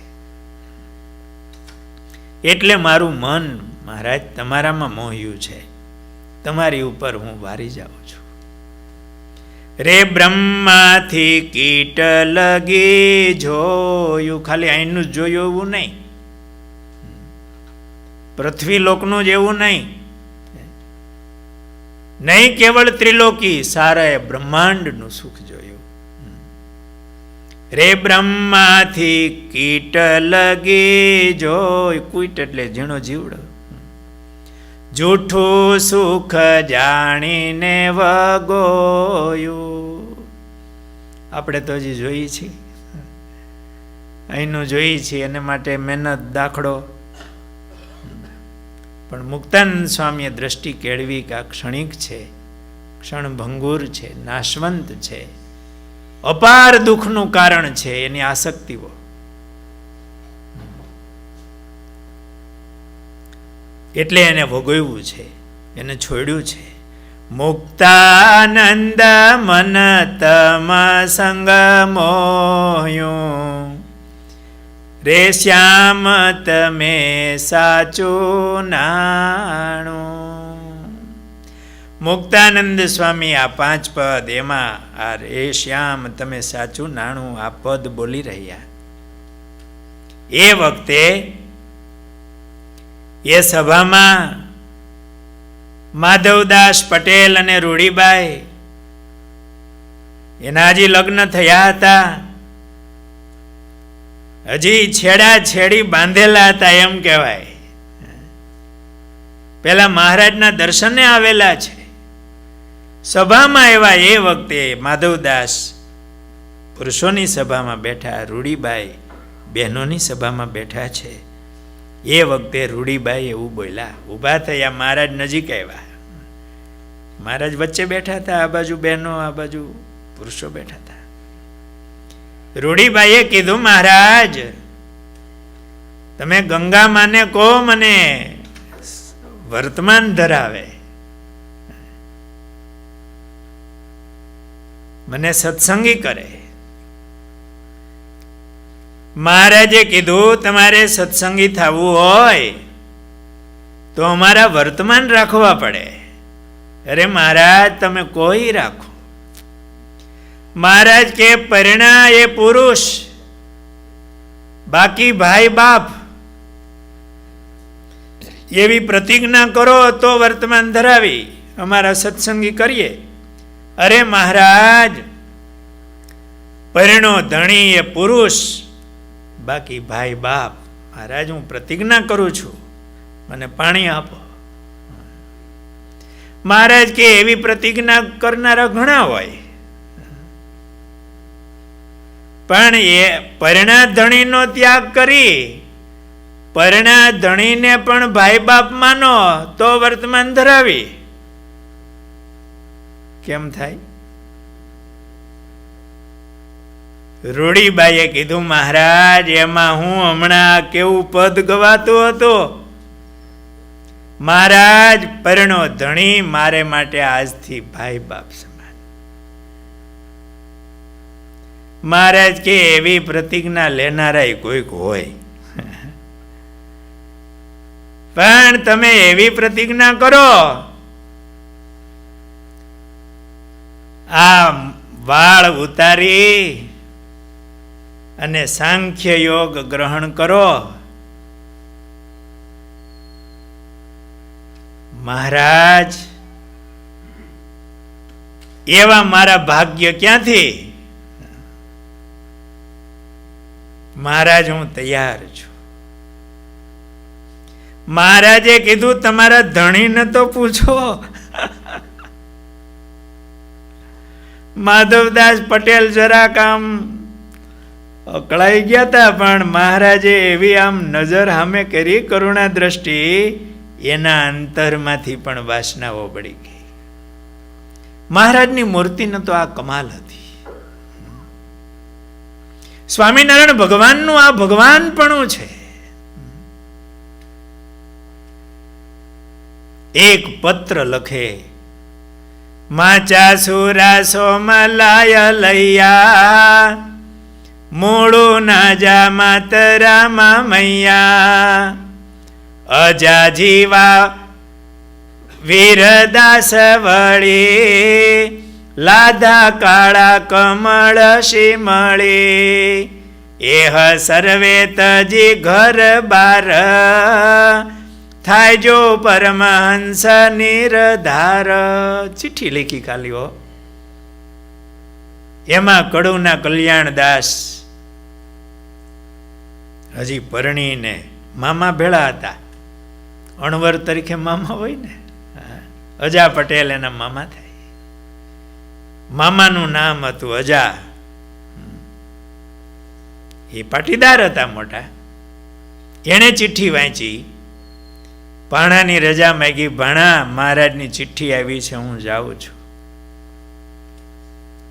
એટલે મારું મન મહારાજ તમારામાં મોહ્યું છે, તમારી ઉપર હું વારી જાઉં છું. રે બ્રહ્માથી કીટ લગી જોયું, ખાલી અહીંનું જ જોયું એવું નહીં, પૃથ્વી લોકનું જ એવું નહીં, નહીં કેવળ ત્રિલોકી, સારા બ્રહ્માંડનું સુખ જોયું. રે બ્રહ્માથી કીટ લગી જોય, કુઈટ એટલે ઝીણો જીવડો, જૂઠું સુખ જાણીને વગોયું. આપણે તો હજી જોઈએ છીએ, અહીંનું જોઈએ છીએ, એને માટે મહેનત દાખલો. પણ મુક્તાનંદ સ્વામીએ દ્રષ્ટિ કેળવી કે આ ક્ષણિક છે, ક્ષણભંગુર છે, નાશવંત છે, અપાર દુઃખનું કારણ છે એની આસક્તિઓ. એટલે એને ભોગવ્યું છે, એને છોડ્યું છે. મુક્તાનંદ મન તમ સંગ મોહ્યું, રે શ્યામ તમે સાચું નાણું. મુક્તાનંદ સ્વામી આ 5 પદ, એમાં આ રે શ્યામ તમે સાચું નાણું આ પદ બોલી રહ્યા. એ વખતે એ સભામાં માધવદાસ પટેલ અને રૂડીબાઈ, એના હજી લગ્ન થયા હતા, હજી છેડા છેડી બાંધેલા હતા એમ કહેવાય. પેલા મહારાજના દર્શને આવેલા છે, સભામાં એવા. એ વખતે માધવદાસ પુરુષોની સભામાં બેઠા, રૂડીબાઈ બહેનોની સભામાં બેઠા છે. એ વખતે રૂડીબાઈ એવું બોલ્યા, ઊભા થયા, મહારાજ નજીક આવ્યા, મહારાજ વચ્ચે બેઠા હતા, આ બાજુ બહેનો, આ બાજુ પુરુષો બેઠા હતા. રૂડીબાઈએ કીધું, મહારાજ તમે ગંગા માને કહો મને વર્તમાન ધરાવે. મને સત્સંગી કરે. મહારાજે કીધું તમારે સત્સંગી થવું હોય તો અમારા વર્તમાન રાખવા પડે. અરે મહારાજ તમે કોઈ રાખો. મહારાજ કે પરિણા એ પુરુષ, બાકી ભાઈ બાપ, એવી પ્રતિજ્ઞા કરો તો વર્તમાન ધરાવી અમારા સત્સંગી કરીએ. અરે મહારાજ પરિણો ધણી એ પુરુષ, બાકી ભાઈ બાપ. મહારાજ હું પ્રતિજ્ઞા કરું છું, મને પાણી આપો. મહારાજ કે એવી પ્રતિજ્ઞા કરનારા ઘણા હોય, પણ એ પરિણા ધણીનો ત્યાગ કરી પરિણા ધણીને પણ ભાઈ બાપ માનો તો વર્તમાન ધરાવી. કેમ થાય? રૂડીબાઈએ કીધું મહારાજ એમાં હું હમણાં કેવું પદ ગવાતું હતું. મહારાજ પરણો ધણી મારે માટે આજથી ભાઈ બાપ સમાન. મહારાજ કે એવી પ્રતિજ્ઞા લેનારા કોઈક હોય, પણ તમે એવી પ્રતિજ્ઞા કરો, આ વાળ ઉતારી અને સાંખ્ય યોગ ગ્રહણ કરો. મહારાજ એવા મારા ભાગ્ય ક્યાંથી? મહારાજ હું તૈયાર છું. મહારાજે કીધું તમારા ધણીને તો પૂછો. માધવદાસ પટેલ જરાક આમ અકળાઈ ગયા હતા, પણ મહારાજે એવી આમ નજર સામે કરી કરુણા દ્રષ્ટિ, એના અંતરમાંથી પણ વાસનાઓ બળી ગઈ. મહારાજની મૂર્તિનો તો આ કમાલ હતી. સ્વામિનારાયણ ભગવાનનું આ ભગવાનપણું છે. એક પત્ર લખે, માચા સુરા સોમલાય લૈયા, મૂળું ના જા માતરા મૈયા, અજા જીવા વીરદાસ વળી, લાધા કાળા કમળ શિમળી, એહ સર્વે તજી ઘર બાર, થાય જો પરમહંસ નિરધાર. ચિઠ્ઠી લખી ખાલી હો. એમાં કડુના કલ્યાણદાસ હજી પરણીને મામા ભેળા હતા. અણવર તરીકે મામા હોય ને, અજા પટેલ એના મામા થાય. મામાનું નામ હતું અજા. એ પાટીદાર હતા મોટા. એણે ચિઠ્ઠી વાંચી, ભાણાની રજા માંગી. ભાણા મહારાજની ચિઠ્ઠી આવી છે, હું જાઉં છું,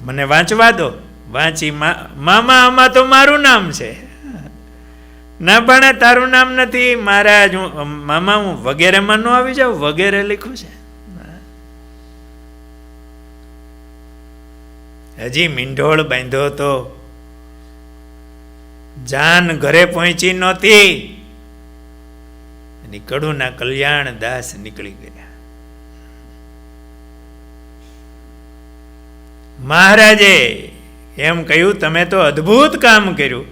મને વાંચવા દો. વાંચી, મામા આમાં તો મારું નામ છે. ના ભાણા તારું નામ નથી. મહારાજ મામા હું વગેરેમાં ન આવી જાઉં, વગેરે લખ્યું છે. હજી મીંઢોળ બાંધ્યો તો, જાન ઘરે પહોંચી નહોતી, કડુના કલ્યાણ દાસ નીકળી ગયા. મહારાજે એમ કહ્યું, તમે તો અદ્ભુત કામ કર્યું,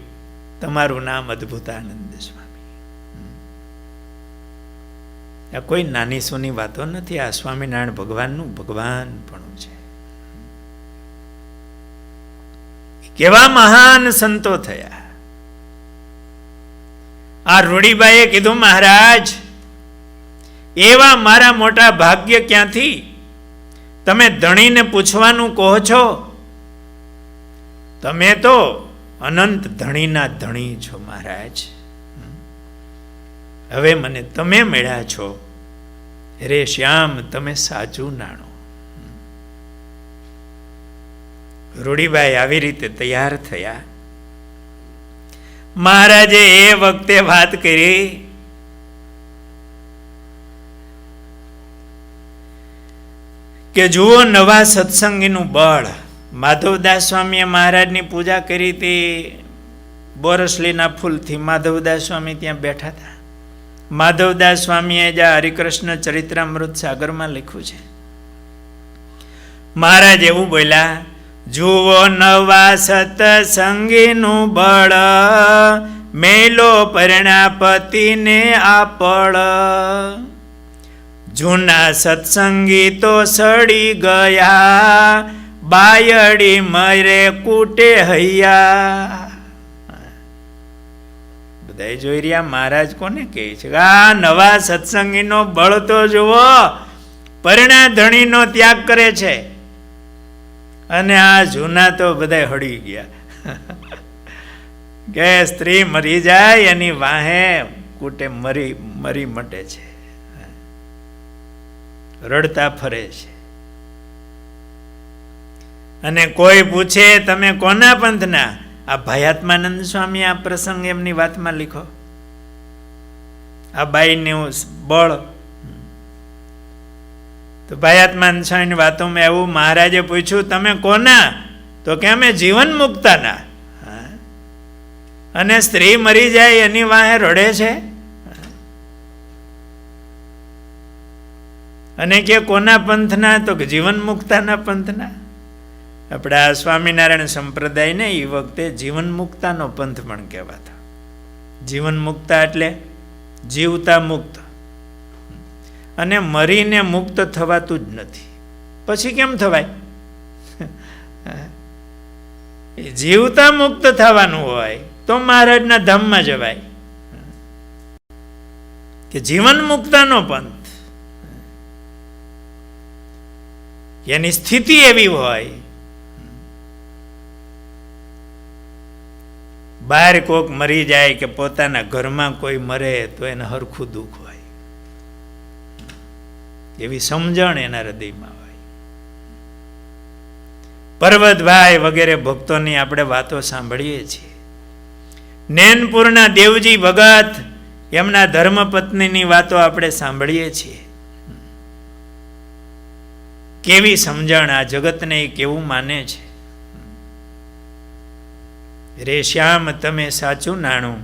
તમારું નામ અદ્ભુતાનંદ સ્વામી. આ કોઈ નાની સૂની વાતો નથી. આ સ્વામિનારાયણ ભગવાનનું ભગવાનપણું છે. કેવા મહાન સંતો થયા. આ રૂડીબાઈએ કીધું, મહારાજ એવા મારા મોટા ભાગ્ય ક્યાંથી? તમે ધણીને પૂછવાનું કહો છો? તમે તો અનંત ધણીના ધણી છો મહારાજ. હવે મને તમે મળ્યા છો. રે શ્યામ તમે સાચું નાણો. રૂડીબાઈ આવી રીતે તૈયાર થયા. મહારાજે એ વખતે વાત કરી કે જુઓ નવા સત્સંગીનું બળ. માધવદાસ સ્વામીએ મહારાજની પૂજા કરી હતી. બોરસલીના ફૂલથી માધવદાસ સ્વામી ત્યાં બેઠા હતા. માધવદાસ સ્વામીએ જ્યાં હરિકૃષ્ણ ચરિત્રામૃત સાગરમાં લખ્યું છે, મહારાજ એવું બોલ્યા, જુઓ નવા સતસંગીનું બળ, મેલો પરણાપતિને આપળ. જૂના સત્સંગી તો સડી ગયા, બાયડી મરે કૂટે હૈયા. બધા જોઈ રહ્યા મહારાજ કોને કહે છે? આ નવા સત્સંગીનો બળ તો જુઓ, પરણા ધણીનો ત્યાગ કરે છે, અને આ જૂના તો બધા હળી ગયા. કે સ્ત્રી મરી જાય એની વાહે કૂટે મરી મટે છે, રડતા ફરે છે. અને કોઈ પૂછે તમે કોના પંથના? આ ભયાત્માનંદ સ્વામી આ પ્રસંગ એમની વાતમાં લીખો. આ બાઈનું બળ તો ભયાત્માનંદ સ્વામીની વાતોમાં એવું મહારાજે પૂછ્યું, તમે કોના? તો કે અમે જીવન મુક્તાના. અને સ્ત્રી મરી જાય એની વાહે રડે છે. અને કે કોના પંથના? તો કે જીવન મુક્તાના પંથના. આપણા સ્વામિનારાયણ સંપ્રદાયને એ વખતે જીવન મુક્તાનો પંથ પણ કહેવાતો. જીવન મુક્તા એટલે જીવતા મુક્ત, અને મરીને મુક્ત થવાતું જ નથી. પછી કેમ થવાય? જીવતા મુક્ત થવાનું હોય તો મહારાજના ધામમાં જવાય. કે જીવન મુક્તાનો પંથ, એની સ્થિતિ એવી હોય, બહાર કોક મરી જાય કે પોતાના ઘરમાં કોઈ મરે તો એને હરખું દુઃખ હોય, એવી સમજણ એના હૃદયમાં હોય. પર્વતભાઈ વગેરે ભક્તોની આપણે વાતો સાંભળીએ છીએ. નૈનપુરના દેવજી ભગત, એમના ધર્મપત્નીની વાતો આપણે સાંભળીએ છીએ. કેવી સમજણ, આ જગતને એ કેવું માને છે. રે શ્યામ તમે સાચું નાણું.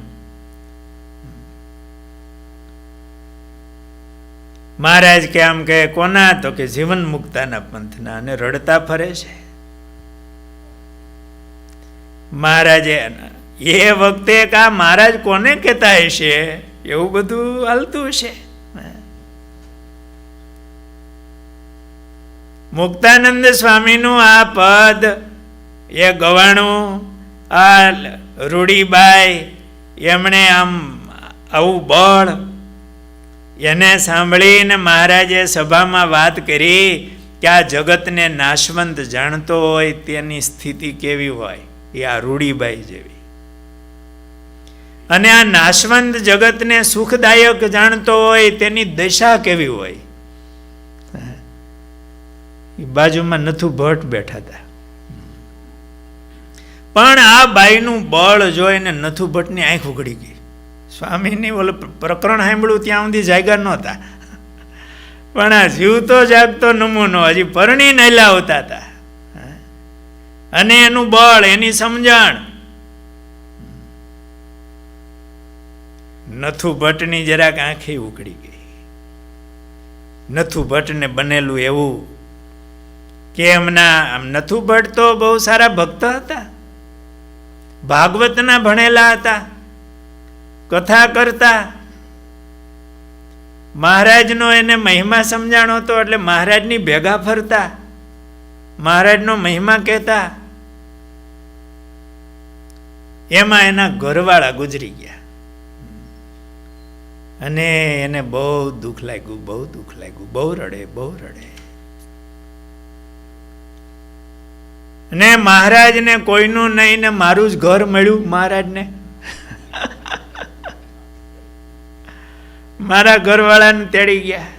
મહારાજ કે આમ કે કોના? તો કે જીવન મુક્તાના પંથના. અને રડતા ફરે છે. મહારાજે એ વખતે કા મહારાજ કોને કહેતા હશે? એવું બધું હાલતું હશે. મુક્તાનંદ સ્વામીનું આ પદ એ ગવાણું આ રૂડીબાઈ એમણે આમ આવું બળ એને સાંભળીને મહારાજે સભામાં વાત કરી કે આ જગતને નાશવંત જાણતો હોય તેની સ્થિતિ કેવી હોય, એ આ રૂડીબાઈ જેવી. અને આ નાશવંત જગતને સુખદાયક જાણતો હોય તેની દશા કેવી હોય. બાજુમાં નથુ ભટ્ટ બેઠા હતા, પણ આ બાઈનું બળ જોઈને નથુ ભટ્ટની આંખ ઉઘડી ગઈ. સ્વામીની ઓલું પ્રકરણ સાંભળ્યું ત્યાં સુધી જાગ્યા નહોતા, પણ આ જીવતો જાગતો નમૂનો હજી પરણી નહેલા હોતા હતા. અને એનું બળ, એની સમજણ. નથુ ભટ્ટની જરાક આંખે ઉકળી ગઈ. નથુ ભટ્ટને બનેલું એવું કે એમના આમ નથુ ભટ્ટ તો બહુ સારા ભક્ત હતા, ભાગવતના ભણેલા હતા, કથા કરતા. મહારાજનો એને મહિમા સમજાણો હતો એટલે મહારાજની ભેગા ફરતા, મહારાજનો મહિમા કહેતા. એમાં એના ઘરવાળા ગુજરી ગયા અને એને બહુ દુઃખ લાગ્યું, બહુ દુઃખ લાગ્યું, બહુ રડે, બહુ રડે. ને મહારાજને કોઈનું નહીં ને મારું જ ઘર મળ્યું મહારાજને. મારા ઘરવાળાને તેડી ગયા.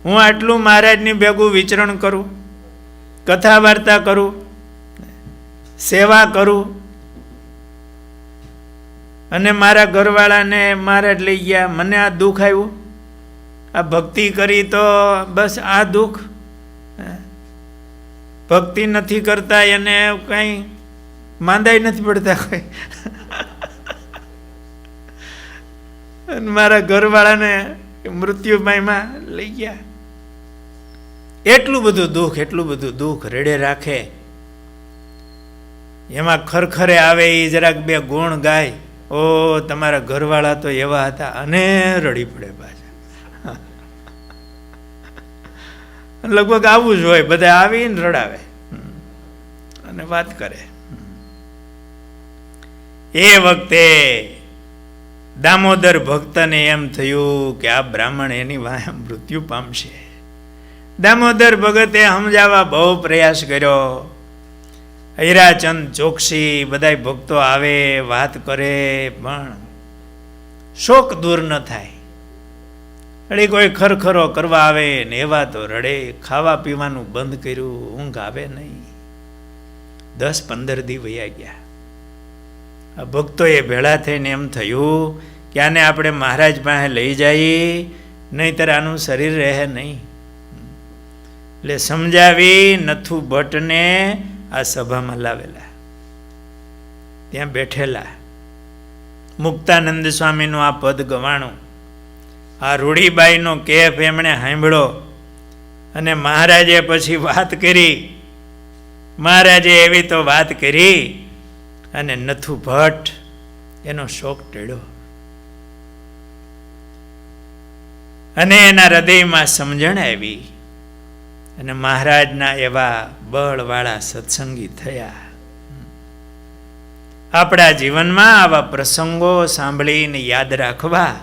હું આટલું મહારાજની ભેગું વિચરણ કરું, કથા વાર્તા કરું, સેવા કરું, અને મારા ઘરવાળાને મહારાજ લઈ ગયા. મને આ દુઃખ આવ્યું, આ ભક્તિ કરી તો બસ આ દુઃખ. ભક્તિ નથી કરતા એને કઈ માંદાય નથી પડતા કોઈ. મારા ઘરવાળાને મૃત્યુમાં લઈ ગયા. એટલું બધું દુઃખ રેડે રાખે. એમાં ખરખરે આવે એ જરાક બે ગુણ ગાય, ઓ તમારા ઘરવાળા તો એવા હતા, અને રડી પડે પાછા. લગભગ આવું જ હોય, બધા આવીને રડાવે અને વાત કરે. એ વખતે દામોદર ભક્તને એમ થયું કે આ બ્રાહ્મણ એની વાંહે મૃત્યુ પામશે. દામોદર ભગતે સમજાવવા બહુ પ્રયાસ કર્યો. હીરાચંદ ચોકસી બધા ભક્તો આવે, વાત કરે, પણ શોક દૂર ન થાય. અડી કોઈ ખરખરો કરવા આવે ને એવા તો રડે. ખાવા પીવાનું બંધ કર્યું, ઊંઘ આવે નહીં. 10-15 દી વયા ગયા. આ ભક્તોએ ભેળા થઈને એમ થયું કે આને આપણે મહારાજ પાસે લઈ જઈએ, નહીંતર આનું શરીર રહે નહીં. એટલે સમજાવી નથુ ભટ્ટને આ સભામાં લાવેલા. ત્યાં બેઠેલા મુક્તાનંદ સ્વામીનું આ પદ ગવાણું. આ રૂડીબાઈનો કેફ એમણે સાંભળ્યો અને મહારાજે પછી વાત કરી. મહારાજે એવી તો વાત કરી અને નથુ ભટ્ટ એનો શોક ટેળ્યો અને એના હૃદયમાં સમજણ આવી અને મહારાજના એવા બળવાળા સત્સંગી થયા. આપણા જીવનમાં આવા પ્રસંગો સાંભળીને યાદ રાખવા.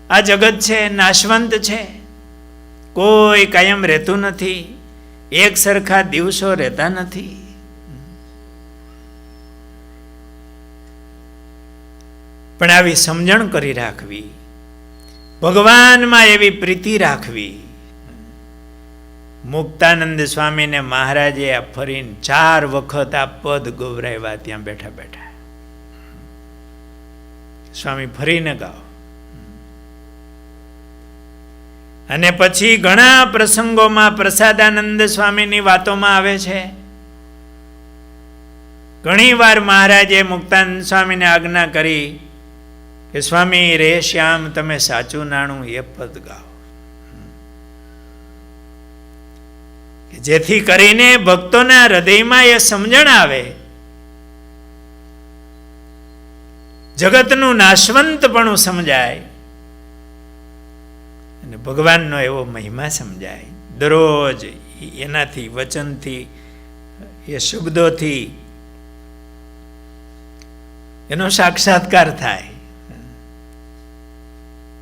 આ જગત છે નાશવંત છે, કોઈ કાયમ રહેતું નથી, એક સરખા દિવસો રહેતા નથી. પણ આવી સમજણ કરી રાખવી, ભગવાનમાં એવી પ્રીતિ રાખવી. મુક્તાનંદ સ્વામીને મહારાજે આ ફરીને 4 વખત આ પદ ગૌરાવ્યા ત્યાં બેઠા બેઠા. સ્વામી ફરીને ગાઓ. અને પછી ઘણા પ્રસંગોમાં પ્રસાદાનંદ સ્વામીની વાતોમાં આવે છે. ઘણી વાર મહારાજે મુક્તાનંદ સ્વામીને આજ્ઞા કરી કે સ્વામી રે શ્યામ તમે સાચું નાણું એ પદ ગાઓ, જેથી કરીને ભક્તોના હૃદયમાં એ સમજણ આવે, જગતનું નાશવંતપણું સમજાય અને ભગવાનનો એવો મહિમા સમજાય. દરરોજ એનાથી વચનથી એ શબ્દોથી એનો સાક્ષાત્કાર થાય.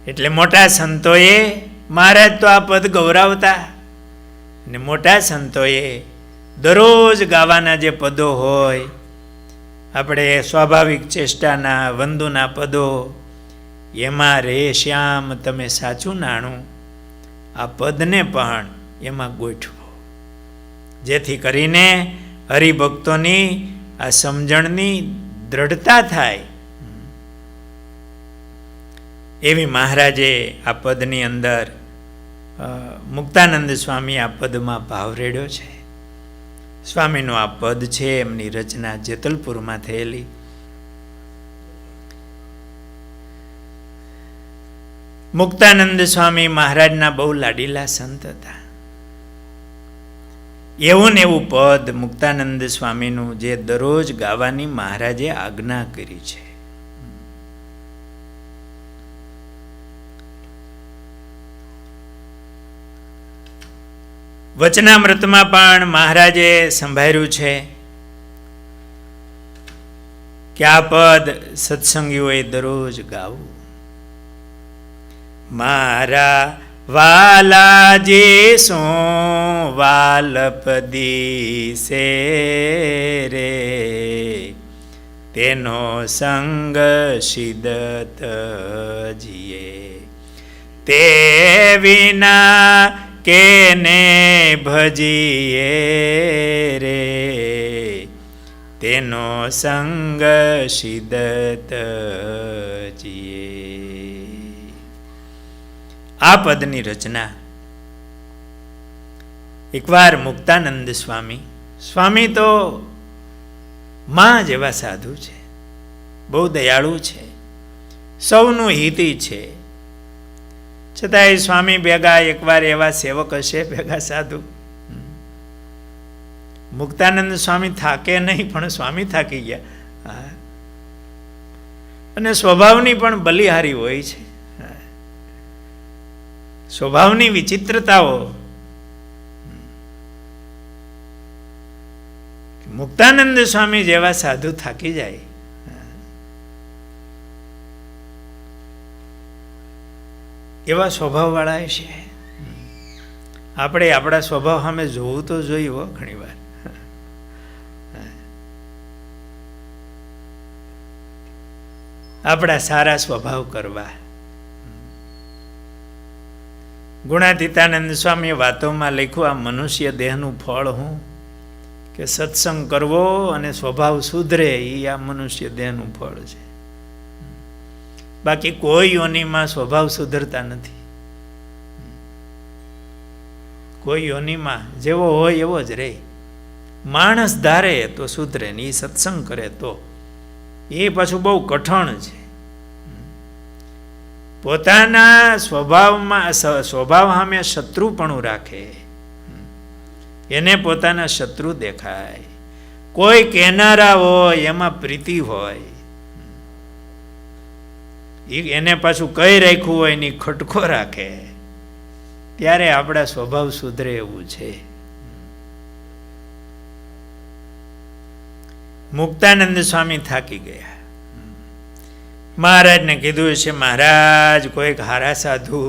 એટલે મોટા સંતોએ, મહારાજ તો આ પદ ગૌરાવતા, ને મોટા સંતોએ દરરોજ ગાવાના જે પદો હોય, આપણે સ્વાભાવિક ચેષ્ટાના વંદુના પદો, એમાં રે શ્યામ તમે સાચું નાણું આ પદને પણ એમાં ગોઠવો, જેથી કરીને હરિભક્તોની આ સમજણની દ્રઢતા થાય. એવી મહારાજે આ પદની અંદર મુક્તાનંદ સ્વામી આ પદમાં ભાવ રેડ્યો છે. સ્વામીનું આ પદ છે એમની રચના જેતલપુરમાં થયેલી. મુક્તાનંદ સ્વામી મહારાજના બહુ લાડીલા સંત હતા. એવું ને એવું પદ મુક્તાનંદ સ્વામીનું જે દરરોજ ગાવાની મહારાજે આજ્ઞા કરી છે. વચનામૃતમાં પણ મહારાજે સંભાળ્યું છે કે આ પદ સત્સંગીઓએ દરરોજ ગાવું. મારા વાલાજી શું વાલપદી સે રે, તેનો સંગ સિદ્ધત જીએ, તે વિના કેને ભજીએ રે, તેનો સંગ સિદ્ધત જીએ. આ પદની રચના એકવાર મુક્તાનંદ સ્વામી તો માં જેવા સાધુ છે, બહુ દયાળુ છે, સૌનું હિતી છે. છતાંય સ્વામી ભેગા એકવાર એવા સેવક હશે ભેગા સાધુ. મુક્તાનંદ સ્વામી થાકે નહીં, પણ સ્વામી થાકી ગયા. અને સ્વભાવની પણ બલિહારી હોય છે, સ્વભાવની વિચિત્રતાઓ. મુક્તાનંદ સ્વામી જેવા સાધુ થાકી જાય. એવા સ્વભાવવાળા છે. આપણે આપણા સ્વભાવ સામે જોવું તો જોઈએ ઘણી વાર. આપણા સારા સ્વભાવ કરવા. ગુણાતીતાનંદ સ્વામીએ વાતોમાં લખ્યું, આ મનુષ્ય દેહનું ફળ હું કે સત્સંગ કરવો અને સ્વભાવ સુધરે, એ આ મનુષ્ય દેહનું ફળ છે. બાકી કોઈ યોનિમાં સ્વભાવ સુધરતા નથી. કોઈ યોનિમાં જેવો હોય એવો જ રહે. માણસ ધારે તો સુધરે ને એ સત્સંગ કરે તો. એ પાછું બહુ કઠણ છે. પોતાના સ્વભાવ સામે શત્રુપણું રાખે, એને પોતાના શત્રુ દેખાય. કોઈ કહેનારા હોય એમાં પ્રીતિ હોય, એને પાછું કઈ રાખ્યું હોય એની ખટકો રાખે, ત્યારે આપણા સ્વભાવ સુધરે એવું છે. મુક્તાનંદ સ્વામી થાકી ગયા. મહારાજને કીધું છે, મહારાજ કોઈક હારા સાધુ.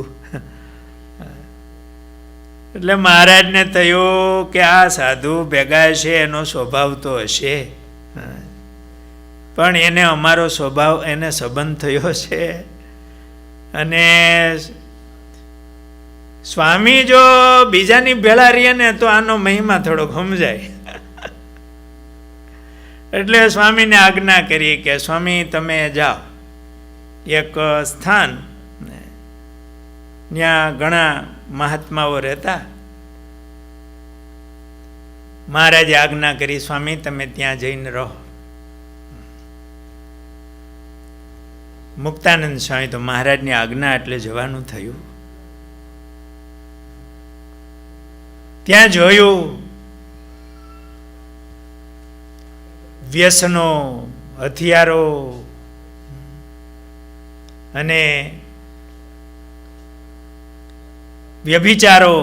એટલે મહારાજને થયું કે આ સાધુ ભેગા છે એનો સ્વભાવ તો હશે, પણ એને અમારો સ્વભાવ, એને સંબંધ થયો છે. અને સ્વામી જો બીજાની ભેળા રહીએ ને તો આનો મહિમા થોડોક સમજાય. એટલે સ્વામીને આજ્ઞા કરી કે સ્વામી તમે જાઓ એક સ્થાન, ત્યાં ઘણા મહાત્માઓ રહેતા. મહારાજે આજ્ઞા કરી, સ્વામી તમે ત્યાં જઈને રહો. મુક્તાનંદ સ્વામી તો મહારાજની આજ્ઞા એટલે જવાનું થયું. ત્યાં જોયું વ્યસનો, હથિયારો અને વ્યભિચારો,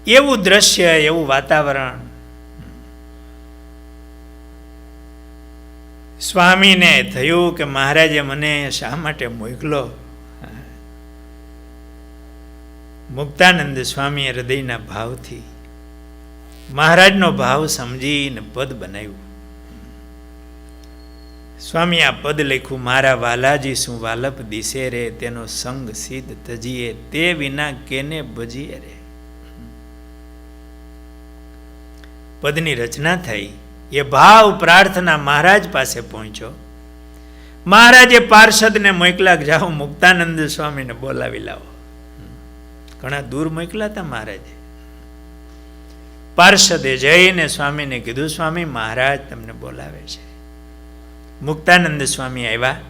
એવું દ્રશ્ય, એવું વાતાવરણ. સ્વામીને થયું કે મહારાજે મને શા માટે મોકલો. મુક્તાનંદ સ્વામીએ હૃદયના ભાવથી મહારાજનો ભાવ સમજીને પદ બનાવ્યું. સ્વામી આ પદ લખ્યું, મારા વાલાજી શું વાલપ દિશે રે, તેનો સંગ સિદ્ધ તજીએ, તે વિના કેને ભજીએ રે. પદની રચના થઈ. એ ભાવ પ્રાર્થના મહારાજ પાસે પહોંચ્યો. મહારાજે પાર્ષદને મોકલા, જાઓ મુક્તાનંદ સ્વામીને બોલાવી લાવો. ઘણા દૂર મોકલા હતા મહારાજે. પાર્ષદે જઈને સ્વામીને કીધું, સ્વામી મહારાજ તમને બોલાવે છે. મુક્તાનંદ સ્વામી આવ્યા.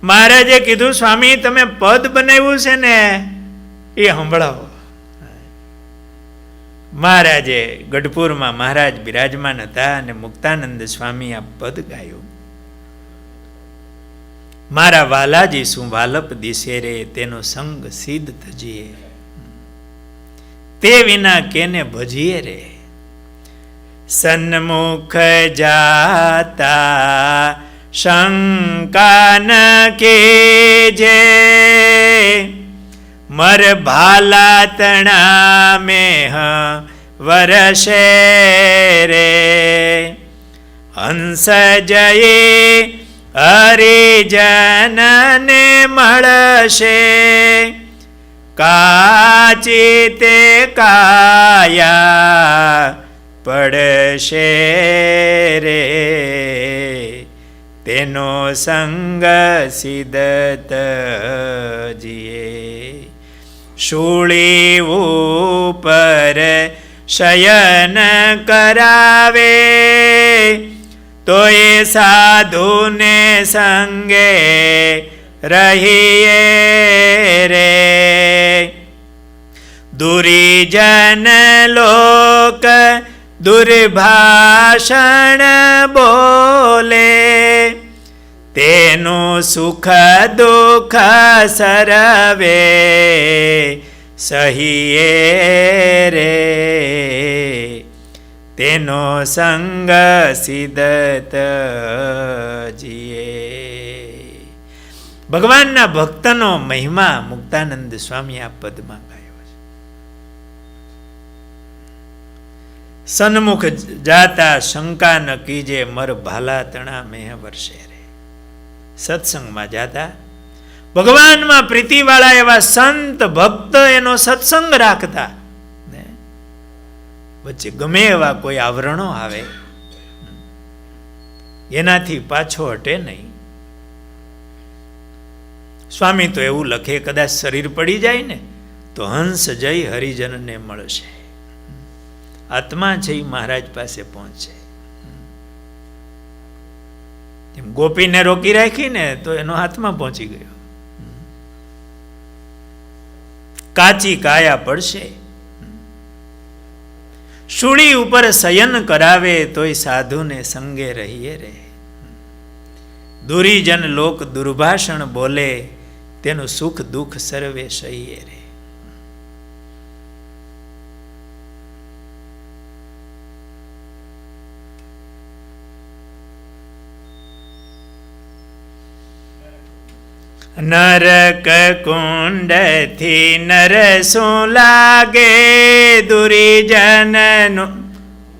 મહારાજે કીધું, સ્વામી તમે પદ બનાવ્યું છે ને એ સંભળાવો. મહારાજે ગઢપુરમાં મહારાજ બિરાજમાન હતા અને મુક્તાનંદ સ્વામી આ પદ ગાયું. મારા વાલાજી શું વાલપ દિશે રે, તેનો સંગ સિદ્ધ તજીએ, તે વિના કેને ભજીએ રે. સન્મુખ જાતા શંકા ન કેજે, મર ભાલા તણા મેહ વરસે રે. હંસ જયે હરિજનને મળશે, કાચી તે કાયા પડશે રે. તેનો સંગ સિદ્ધ તજીએ, શૂળી ઉપર શયન કરાવે, તો એ સાધુને સંગે રહીએ રે. દુરીજન લોક દુર્ભાષણ બોલે, તેનું સુખ દુઃખ સરવે સહીએ રે. તેનો સંગ સિદ્ધત જીએ. ભગવાનના ભક્તનો મહિમા મુક્તાનંદ સ્વામી આ પદમાં ગાયો છે. સન્મુખ જાતા શંકા ન કીજે, મર ભાલા તણા મેહ વર્ષે રે. સત્સંગમાં જાતા ભગવાનમાં પ્રીતિવાળા એવા સંત ભક્ત એનો સત્સંગ રાખતા, વચ્ચે ગમે એવા કોઈ આવરણો આવે એનાથી પાછો હટે નહીં. સ્વામી તો એવું લખે, કદાચ શરીર પડી જાય ને તો હંસ જઈ હરિજનને મળશે, આત્મા જઈ મહારાજ પાસે પહોંચે. એમ ગોપીને રોકી રાખીને તો એનો આત્મા પહોંચી ગયો. કાચી કાયા પડશે. શૂળી ઉપર શયન કરાવે, તોય સાધુને સંગે રહીએ રે. દુરીજન લોક દુર્ભાષણ બોલે, તેનું સુખ દુઃખ સર્વે સહીએ રે. નરક કુંડથી નરસું લાગે, દુરીજનનું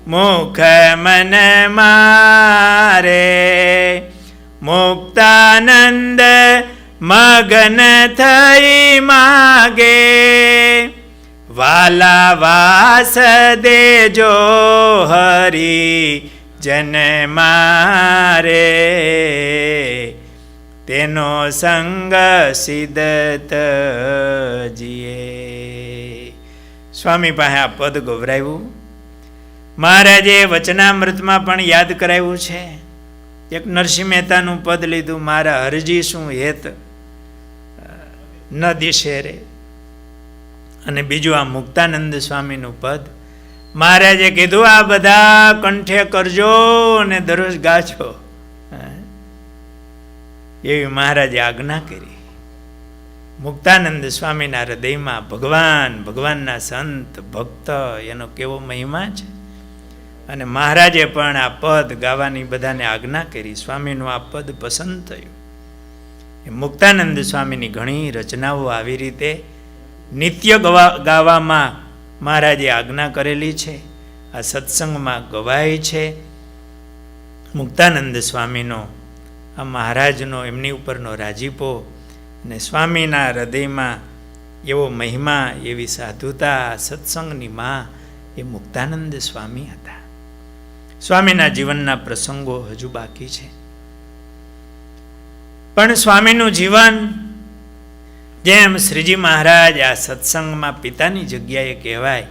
મુખ મન મારે. મુક્તાનંદ મગન થઈ માગે, વાલા વાસ દેજો હરી જન મારે. તેનો સંગ સિદ્ધત જીએ. સ્વામી પાસે આ પદ ગૌરાવ્યું. મહારાજે વચનામૃતમાં પણ યાદ કરાવ્યું છે. એક નરસિંહ મહેતાનું પદ લીધું, મારા હરજી શું હેત ન દિશે રે. અને બીજું આ મુક્તાનંદ સ્વામીનું પદ. મહારાજે કીધું આ બધા કંઠે કરજો અને દરરોજ ગાજો, એવી મહારાજે આજ્ઞા કરી. મુક્તાનંદ સ્વામીના હૃદયમાં ભગવાન, ભગવાનના સંત ભક્ત એનો કેવો મહિમા છે. અને મહારાજે પણ આ પદ ગાવાની બધાને આજ્ઞા કરી. સ્વામીનું આ પદ પસંદ થયું. એ મુક્તાનંદ સ્વામીની ઘણી રચનાઓ આવી રીતે નિત્ય ગાવામાં મહારાજે આજ્ઞા કરેલી છે. આ સત્સંગમાં ગવાય છે. મુક્તાનંદ સ્વામીનો આ મહારાજનો એમની ઉપરનો રાજીપો અને સ્વામીના હૃદયમાં એવો મહિમા, એવી સાધુતા, સત્સંગની માં એ મુક્તાનંદ સ્વામી હતા. સ્વામીના જીવનના પ્રસંગો હજુ બાકી છે, પણ સ્વામીનું જીવન જેમ શ્રીજી મહારાજ આ સત્સંગમાં પિતાની જગ્યાએ કહેવાય,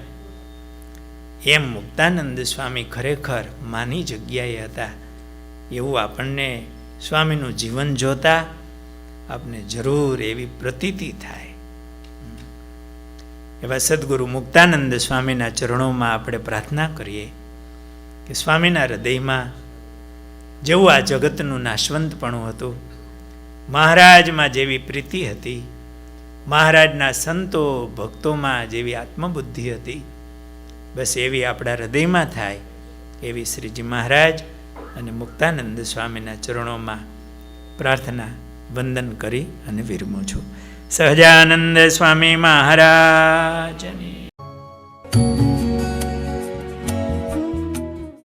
એમ મુક્તાનંદ સ્વામી ખરેખર માની જગ્યાએ હતા. એવું આપણને સ્વામીનું જીવન જોતા આપને જરૂર એવી પ્રતીતિ થાય. એવા સદગુરુ મુક્તાનંદ સ્વામીના ચરણોમાં આપણે પ્રાર્થના કરીએ કે સ્વામીના હૃદયમાં જેવું આ જગતનું નાશવંતપણું હતું, મહારાજમાં જેવી પ્રીતિ હતી, મહારાજના સંતો ભક્તોમાં જેવી આત્મબુદ્ધિ હતી, બસ એવી આપણા હૃદયમાં થાય એવી શ્રીજી મહારાજ અને મુક્તાનંદ સ્વામીના ચરણોમાં પ્રાર્થના વંદન કરી અને વિરમું છું. સહજાનંદ સ્વામી મહારાજની